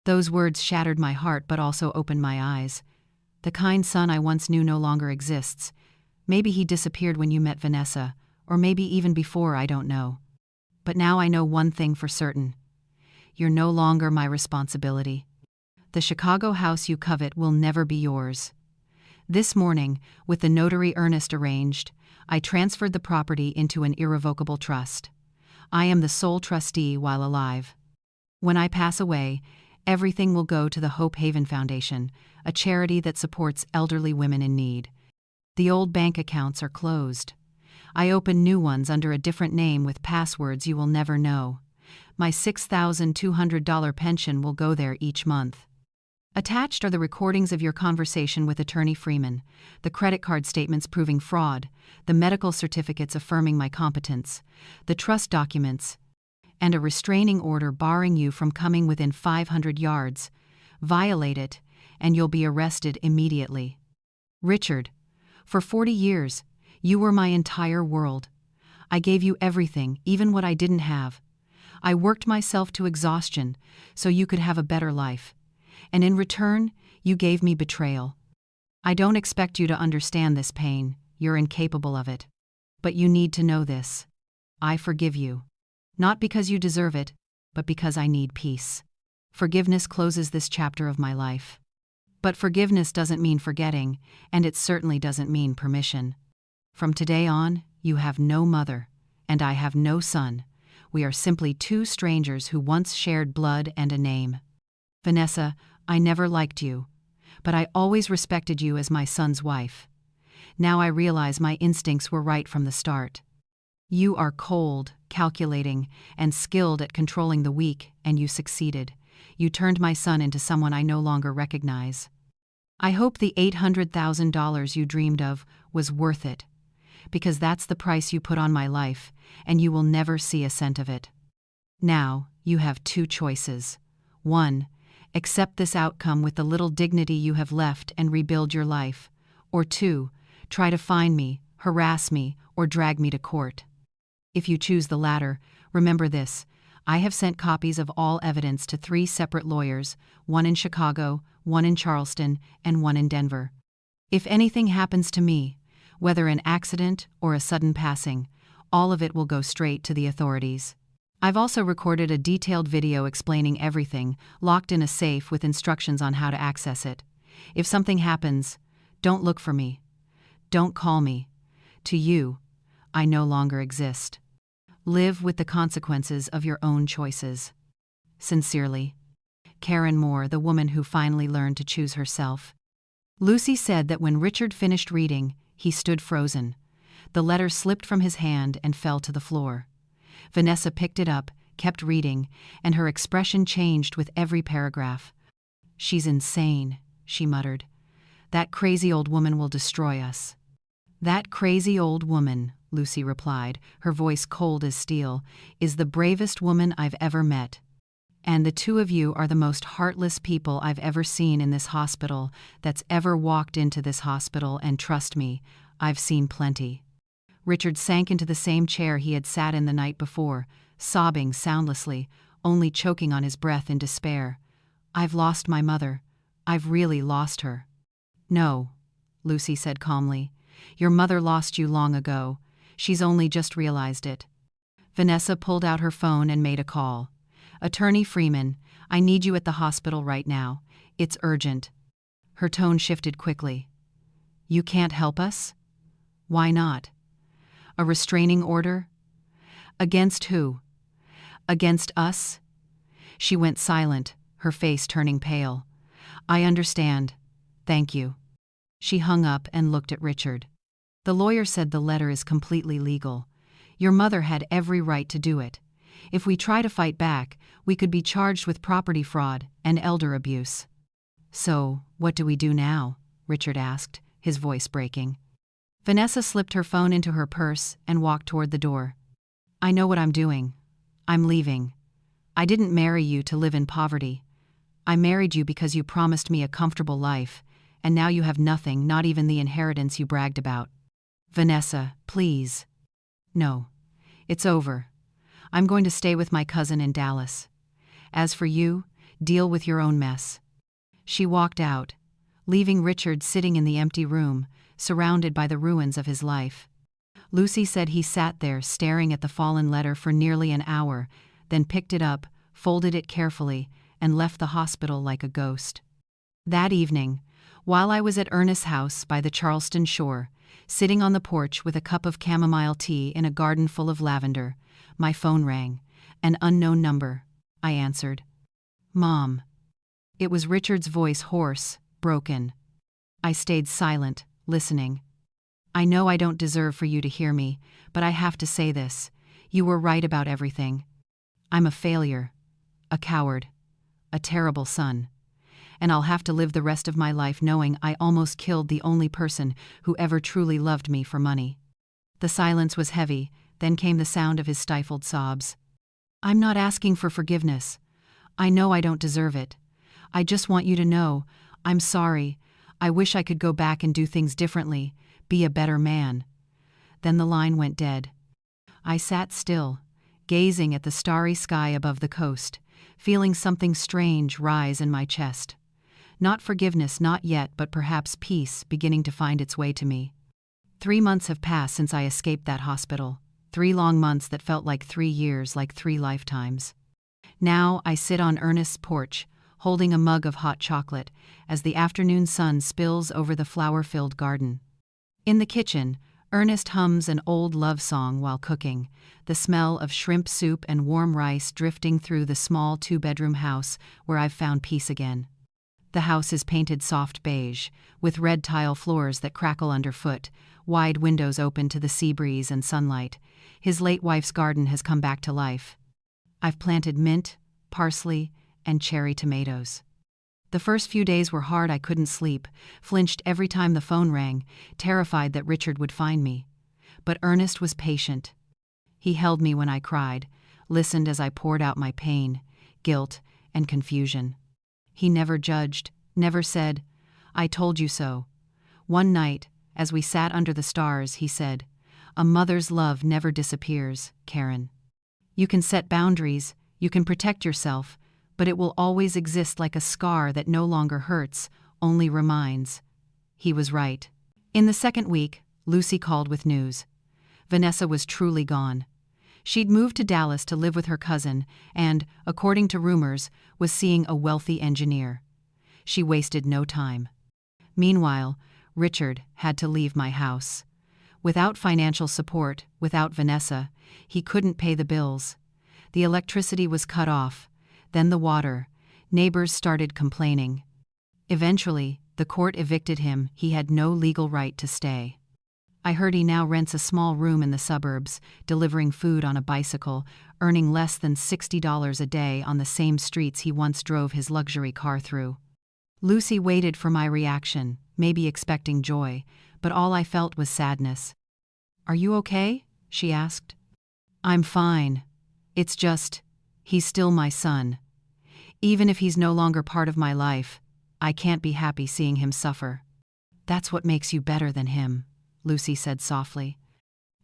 A: Those words shattered my heart but also opened my eyes. The kind son I once knew no longer exists. Maybe he disappeared when you met Vanessa, or maybe even before, I don't know. But now I know one thing for certain. You're no longer my responsibility. The Chicago house you covet will never be yours. This morning, with the notary earnest arranged, I transferred the property into an irrevocable trust. I am the sole trustee while alive. When I pass away, everything will go to the Hope Haven Foundation, a charity that supports elderly women in need. The old bank accounts are closed. I open new ones under a different name with passwords you will never know. My $6,200 pension will go there each month. Attached are the recordings of your conversation with Attorney Freeman, the credit card statements proving fraud, the medical certificates affirming my competence, the trust documents, and a restraining order barring you from coming within 500 yards. Violate it, and you'll be arrested immediately. Richard, for 40 years, you were my entire world. I gave you everything, even what I didn't have. I worked myself to exhaustion so you could have a better life. And in return, you gave me betrayal. I don't expect you to understand this pain, you're incapable of it. But you need to know this. I forgive you. Not because you deserve it, but because I need peace. Forgiveness closes this chapter of my life. But forgiveness doesn't mean forgetting, and it certainly doesn't mean permission. From today on, you have no mother, and I have no son. We are simply two strangers who once shared blood and a name. Vanessa, I never liked you, but I always respected you as my son's wife. Now I realize my instincts were right from the start. You are cold, calculating, and skilled at controlling the weak, and you succeeded. You turned my son into someone I no longer recognize. I hope the $800,000 you dreamed of was worth it, because that's the price you put on my life, and you will never see a cent of it. Now, you have two choices. 1. Accept this outcome with the little dignity you have left and rebuild your life. Or 2. Try to find me, harass me, or drag me to court. If you choose the latter, remember this. I have sent copies of all evidence to 3 separate lawyers, one in Chicago, one in Charleston, and one in Denver. If anything happens to me, whether an accident or a sudden passing, all of it will go straight to the authorities. I've also recorded a detailed video explaining everything, locked in a safe with instructions on how to access it. If something happens, don't look for me. Don't call me. To you, I no longer exist. Live with the consequences of your own choices. Sincerely, Karen Moore, the woman who finally learned to choose herself. Lucy said that when Richard finished reading, he stood frozen. The letter slipped from his hand and fell to the floor. Vanessa picked it up, kept reading, and her expression changed with every paragraph. "She's insane," she muttered. "That crazy old woman will destroy us." "That crazy old woman," Lucy replied, her voice cold as steel, "is the bravest woman I've ever met. And the two of you are the most heartless people I've ever seen in this hospital, that's ever walked into this hospital, and trust me, I've seen plenty." Richard sank into the same chair he had sat in the night before, sobbing soundlessly, only choking on his breath in despair. "I've lost my mother. I've really lost her." "No," Lucy said calmly. "Your mother lost you long ago. She's only just realized it." Vanessa pulled out her phone and made a call. "Attorney Freeman, I need you at the hospital right now. It's urgent." Her tone shifted quickly. "You can't help us?" "Why not?" "A restraining order?" "Against who?" "Against us?" She went silent, her face turning pale. "I understand. Thank you." She hung up and looked at Richard. "The lawyer said the letter is completely legal. Your mother had every right to do it. If we try to fight back, we could be charged with property fraud and elder abuse." "So, what do we do now?" Richard asked, his voice breaking. Vanessa slipped her phone into her purse and walked toward the door. "I know what I'm doing. I'm leaving. I didn't marry you to live in poverty. I married you because you promised me a comfortable life, and now you have nothing, not even the inheritance you bragged about. Vanessa, please. No. It's over. I'm going to stay with my cousin in Dallas. As for you, deal with your own mess." She walked out, leaving Richard sitting in the empty room, surrounded by the ruins of his life. Lucy said he sat there staring at the fallen letter for nearly an hour, then picked it up, folded it carefully, and left the hospital like a ghost. That evening, while I was at Ernest's house by the Charleston shore, sitting on the porch with a cup of chamomile tea in a garden full of lavender, my phone rang. An unknown number. I answered. "Mom." It was Richard's voice, hoarse, broken. I stayed silent, listening. "I know I don't deserve for you to hear me, but I have to say this. You were right about everything. I'm a failure, a coward, a terrible son. And I'll have to live the rest of my life knowing I almost killed the only person who ever truly loved me for money." The silence was heavy, then came the sound of his stifled sobs. "I'm not asking for forgiveness. I know I don't deserve it. I just want you to know, I'm sorry. I wish I could go back and do things differently, be a better man." Then the line went dead. I sat still, gazing at the starry sky above the coast, feeling something strange rise in my chest. Not forgiveness, not yet, but perhaps peace beginning to find its way to me. 3 months have passed since I escaped that hospital. 3 long months that felt like 3 years, like 3 lifetimes. Now I sit on Ernest's porch, holding a mug of hot chocolate, as the afternoon sun spills over the flower-filled garden. In the kitchen, Ernest hums an old love song while cooking, the smell of shrimp soup and warm rice drifting through the small 2-bedroom house where I've found peace again. The house is painted soft beige, with red tile floors that crackle underfoot, wide windows open to the sea breeze and sunlight. His late wife's garden has come back to life. I've planted mint, parsley, and cherry tomatoes. The first few days were hard. I couldn't sleep, flinched every time the phone rang, terrified that Richard would find me. But Ernest was patient. He held me when I cried, listened as I poured out my pain, guilt, and confusion. He never judged, never said, "I told you so." One night, as we sat under the stars, he said, "A mother's love never disappears, Karen. You can set boundaries, you can protect yourself, but it will always exist like a scar that no longer hurts, only reminds." He was right. In the second week, Lucy called with news. Vanessa was truly gone. She'd moved to Dallas to live with her cousin and, according to rumors, was seeing a wealthy engineer. She wasted no time. Meanwhile, Richard had to leave my house. Without financial support, without Vanessa, he couldn't pay the bills. The electricity was cut off, then the water. Neighbors started complaining. Eventually, the court evicted him. He had no legal right to stay. I heard he now rents a small room in the suburbs, delivering food on a bicycle, earning less than $60 a day on the same streets he once drove his luxury car through. Lucy waited for my reaction, maybe expecting joy, but all I felt was sadness. "Are you okay?" she asked. "I'm fine. It's just, he's still my son. Even if he's no longer part of my life, I can't be happy seeing him suffer." "That's what makes you better than him," Lucy said softly.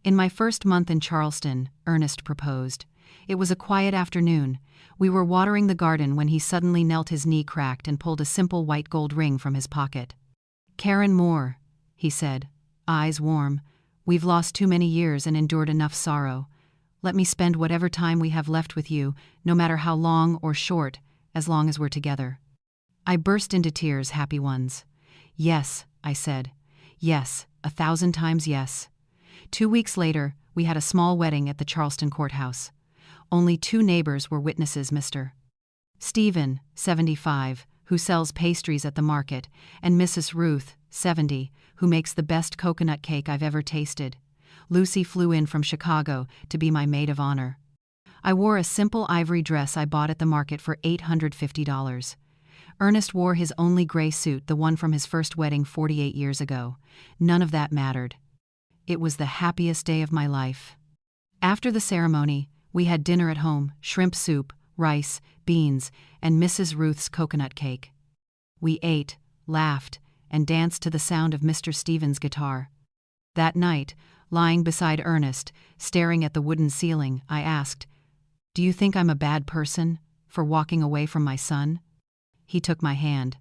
A: In my first month in Charleston, Ernest proposed. It was a quiet afternoon. We were watering the garden when he suddenly knelt, his knee cracked, and pulled a simple white gold ring from his pocket. "Karen Moore," he said, eyes warm, "we've lost too many years and endured enough sorrow. Let me spend whatever time we have left with you, no matter how long or short, as long as we're together." I burst into tears, happy ones. "Yes," I said. "Yes, 1,000 times yes." 2 weeks later, we had a small wedding at the Charleston courthouse. Only 2 neighbors were witnesses, Mr. Stephen, 75, who sells pastries at the market, and Mrs. Ruth, 70, who makes the best coconut cake I've ever tasted. Lucy flew in from Chicago to be my maid of honor. I wore a simple ivory dress I bought at the market for $850. Ernest wore his only gray suit, the one from his first wedding 48 years ago. None of that mattered. It was the happiest day of my life. After the ceremony, we had dinner at home, shrimp soup, rice, beans, and Mrs. Ruth's coconut cake. We ate, laughed, and danced to the sound of Mr. Stevens' guitar. That night, lying beside Ernest, staring at the wooden ceiling, I asked, "Do you think I'm a bad person for walking away from my son?" He took my hand.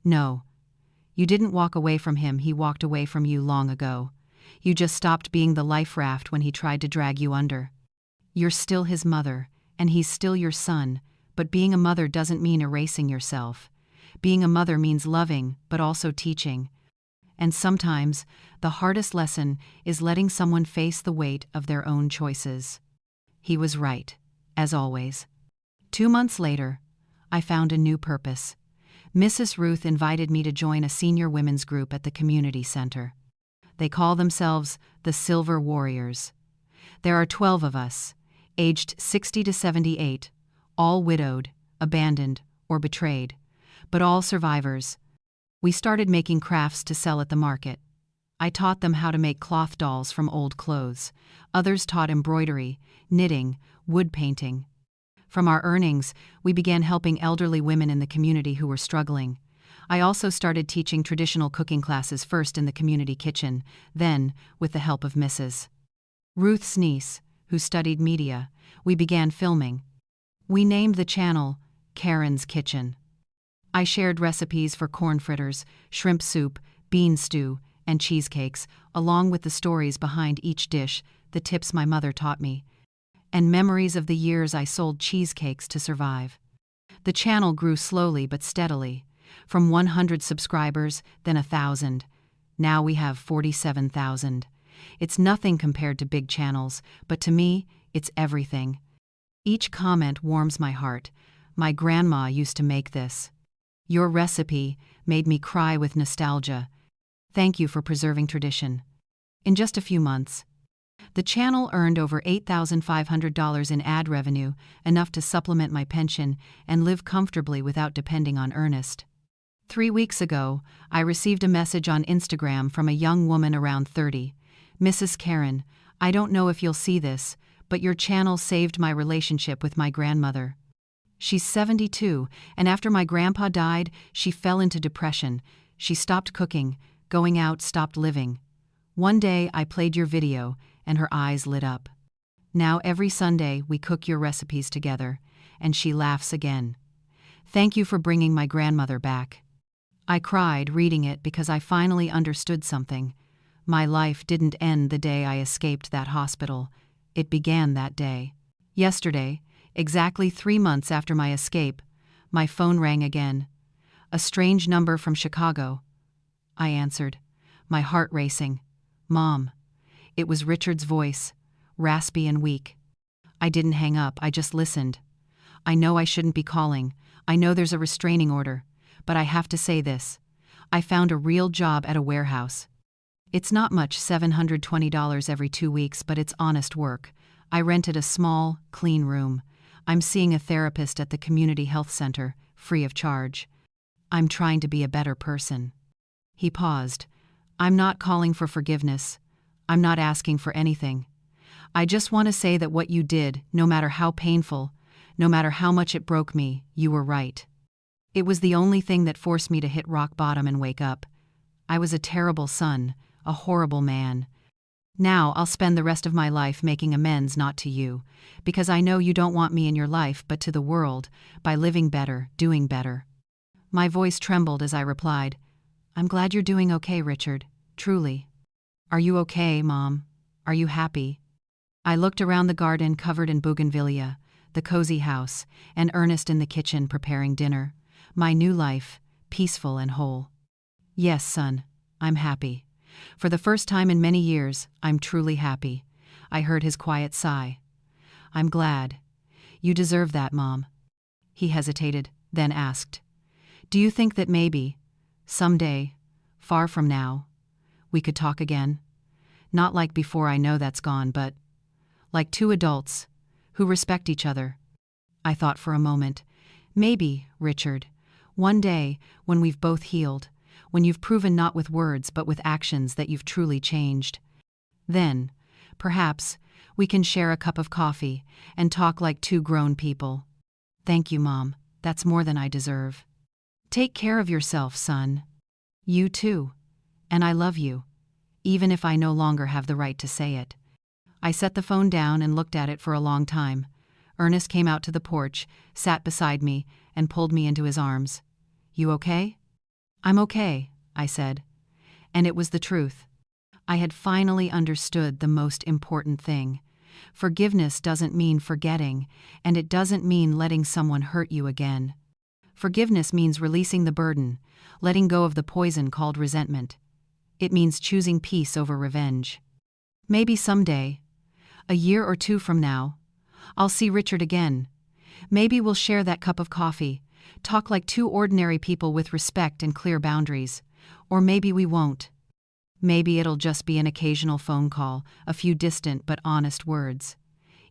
A: "No. You didn't walk away from him, he walked away from you long ago. You just stopped being the life raft when he tried to drag you under. You're still his mother, and he's still your son, but being a mother doesn't mean erasing yourself. Being a mother means loving, but also teaching. And sometimes, the hardest lesson is letting someone face the weight of their own choices." He was right, as always. 2 months later, I found a new purpose. Mrs. Ruth invited me to join a senior women's group at the community center. They call themselves the Silver Warriors. There are 12 of us, aged 60 to 78, all widowed, abandoned, or betrayed, but all survivors. We started making crafts to sell at the market. I taught them how to make cloth dolls from old clothes. Others taught embroidery, knitting, wood painting. From our earnings, we began helping elderly women in the community who were struggling. I also started teaching traditional cooking classes, first in the community kitchen, then, with the help of Mrs. Ruth's niece, who studied media, we began filming. We named the channel Karen's Kitchen. I shared recipes for corn fritters, shrimp soup, bean stew, and cheesecakes, along with the stories behind each dish, the tips my mother taught me, and memories of the years I sold cheesecakes to survive. The channel grew slowly but steadily, from 100 subscribers, then 1,000. Now we have 47,000. It's nothing compared to big channels, but to me, it's everything. Each comment warms my heart. "My grandma used to make this. Your recipe made me cry with nostalgia. Thank you for preserving tradition." In just a few months, the channel earned over $8,500 in ad revenue, enough to supplement my pension and live comfortably without depending on Ernest. 3 weeks ago, I received a message on Instagram from a young woman around 30. "Mrs. Karen, I don't know if you'll see this, but your channel saved my relationship with my grandmother. She's 72, and after my grandpa died, she fell into depression. She stopped cooking, going out, stopped living. One day I played your video, and her eyes lit up. Now every Sunday we cook your recipes together, and she laughs again. Thank you for bringing my grandmother back." I cried reading it because I finally understood something. My life didn't end the day I escaped that hospital. It began that day. Yesterday, exactly 3 months after my escape, my phone rang again. A strange number from Chicago. I answered, my heart racing. "Mom." It was Richard's voice, raspy and weak. I didn't hang up, I just listened. "I know I shouldn't be calling. I know there's a restraining order. But I have to say this. I found a real job at a warehouse. It's not much, $720 every 2 weeks, but it's honest work. I rented a small, clean room. I'm seeing a therapist at the community health center, free of charge. I'm trying to be a better person." He paused. "I'm not calling for forgiveness. I'm not asking for anything. I just want to say that what you did, no matter how painful, no matter how much it broke me, you were right. It was the only thing that forced me to hit rock bottom and wake up. I was a terrible son, a horrible man. Now I'll spend the rest of my life making amends, not to you, because I know you don't want me in your life, but to the world, by living better, doing better." My voice trembled as I replied, "I'm glad you're doing okay, Richard, truly." "Are you okay, Mom? Are you happy?" I looked around the garden covered in bougainvillea, the cozy house, and Ernest in the kitchen preparing dinner. My new life, peaceful and whole. "Yes, son, I'm happy. For the first time in many years, I'm truly happy." I heard his quiet sigh. "I'm glad. You deserve that, Mom." He hesitated, then asked, "Do you think that maybe, someday, far from now, we could talk again? Not like before, I know that's gone, but like 2 adults who respect each other." I thought for a moment. "Maybe, Richard, one day when we've both healed, when you've proven not with words but with actions that you've truly changed. Then, perhaps, we can share a cup of coffee and talk like 2 grown people." "Thank you, Mom. That's more than I deserve." "Take care of yourself, son." You too. And I love you, even if I no longer have the right to say it. I set the phone down and looked at it for a long time. Ernest came out to the porch, sat beside me, and pulled me into his arms. You okay? I'm okay, I said. And it was the truth. I had finally understood the most important thing. Forgiveness doesn't mean forgetting, and it doesn't mean letting someone hurt you again. Forgiveness means releasing the burden, letting go of the poison called resentment. It means choosing peace over revenge. Maybe someday, a year or two from now, I'll see Richard again. Maybe we'll share that cup of coffee, talk like two ordinary people with respect and clear boundaries. Or maybe we won't. Maybe it'll just be an occasional phone call, a few distant but honest words.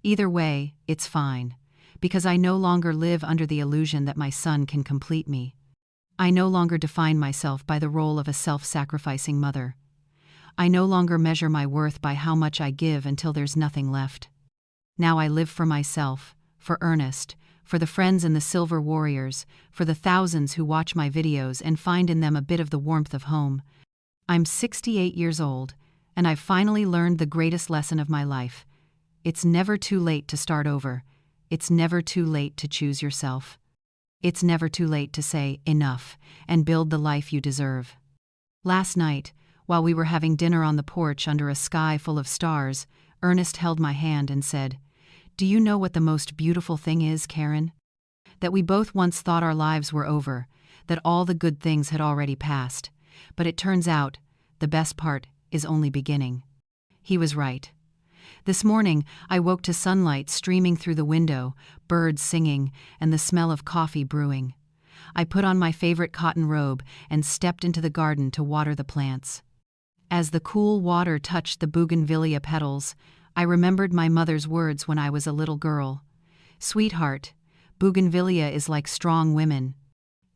A: Either way, it's fine, because I no longer live under the illusion that my son can complete me. I no longer define myself by the role of a self-sacrificing mother. I no longer measure my worth by how much I give until there's nothing left. Now I live for myself, for Ernest, for the friends in the Silver Warriors, for the thousands who watch my videos and find in them a bit of the warmth of home. I'm 68 years old, and I've finally learned the greatest lesson of my life. It's never too late to start over. It's never too late to choose yourself. It's never too late to say enough and build the life you deserve. Last night, while we were having dinner on the porch under a sky full of stars, Ernest held my hand and said, "Do you know what the most beautiful thing is, Karen? That we both once thought our lives were over, that all the good things had already passed. But it turns out, the best part is only beginning." He was right. This morning, I woke to sunlight streaming through the window, birds singing, and the smell of coffee brewing. I put on my favorite cotton robe and stepped into the garden to water the plants. As the cool water touched the bougainvillea petals, I remembered my mother's words when I was a little girl. "Sweetheart, bougainvillea is like strong women.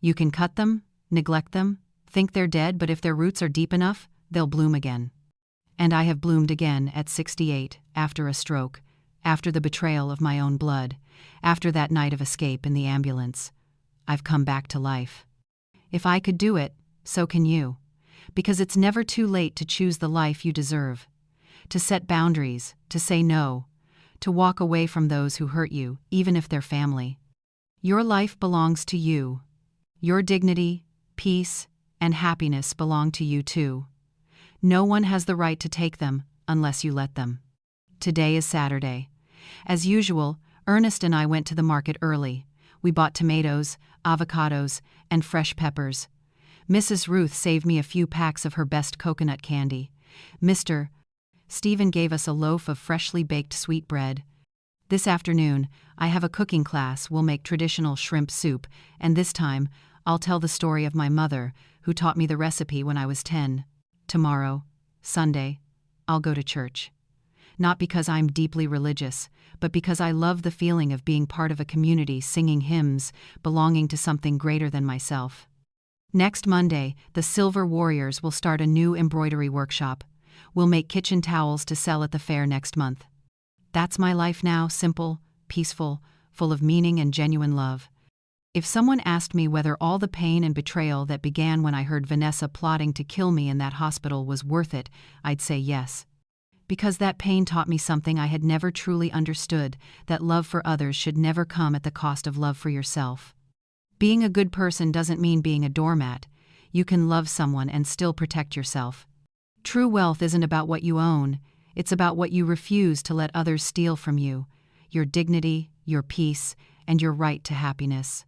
A: You can cut them, neglect them, think they're dead, but if their roots are deep enough, they'll bloom again." And I have bloomed again at 68, after a stroke, after the betrayal of my own blood, after that night of escape in the ambulance. I've come back to life. If I could do it, so can you. Because it's never too late to choose the life you deserve. To set boundaries, to say no, to walk away from those who hurt you, even if they're family. Your life belongs to you. Your dignity, peace, and happiness belong to you too. No one has the right to take them unless you let them. Today is Saturday. As usual, Ernest and I went to the market early. We bought tomatoes, avocados, and fresh peppers. Mrs. Ruth saved me a few packs of her best coconut candy. Mr. Stephen gave us a loaf of freshly baked sweet bread. This afternoon, I have a cooking class. We'll make traditional shrimp soup, and this time, I'll tell the story of my mother, who taught me the recipe when I was 10. Tomorrow, Sunday, I'll go to church. Not because I'm deeply religious, but because I love the feeling of being part of a community singing hymns, belonging to something greater than myself. Next Monday, the Silver Warriors will start a new embroidery workshop. We'll make kitchen towels to sell at the fair next month. That's my life now, simple, peaceful, full of meaning and genuine love. If someone asked me whether all the pain and betrayal that began when I heard Vanessa plotting to kill me in that hospital was worth it, I'd say yes. Because that pain taught me something I had never truly understood, that love for others should never come at the cost of love for yourself. Being a good person doesn't mean being a doormat. You can love someone and still protect yourself. True wealth isn't about what you own, it's about what you refuse to let others steal from you, your dignity, your peace, and your right to happiness.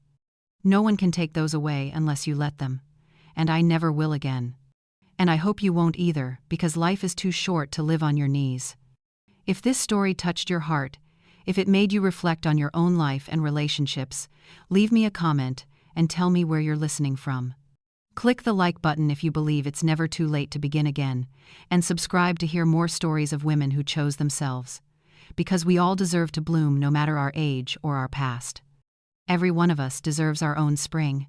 A: No one can take those away unless you let them. And I never will again. And I hope you won't either, because life is too short to live on your knees. If this story touched your heart, if it made you reflect on your own life and relationships, leave me a comment and tell me where you're listening from. Click the like button if you believe it's never too late to begin again, and subscribe to hear more stories of women who chose themselves. Because we all deserve to bloom no matter our age or our past. Every one of us deserves our own spring.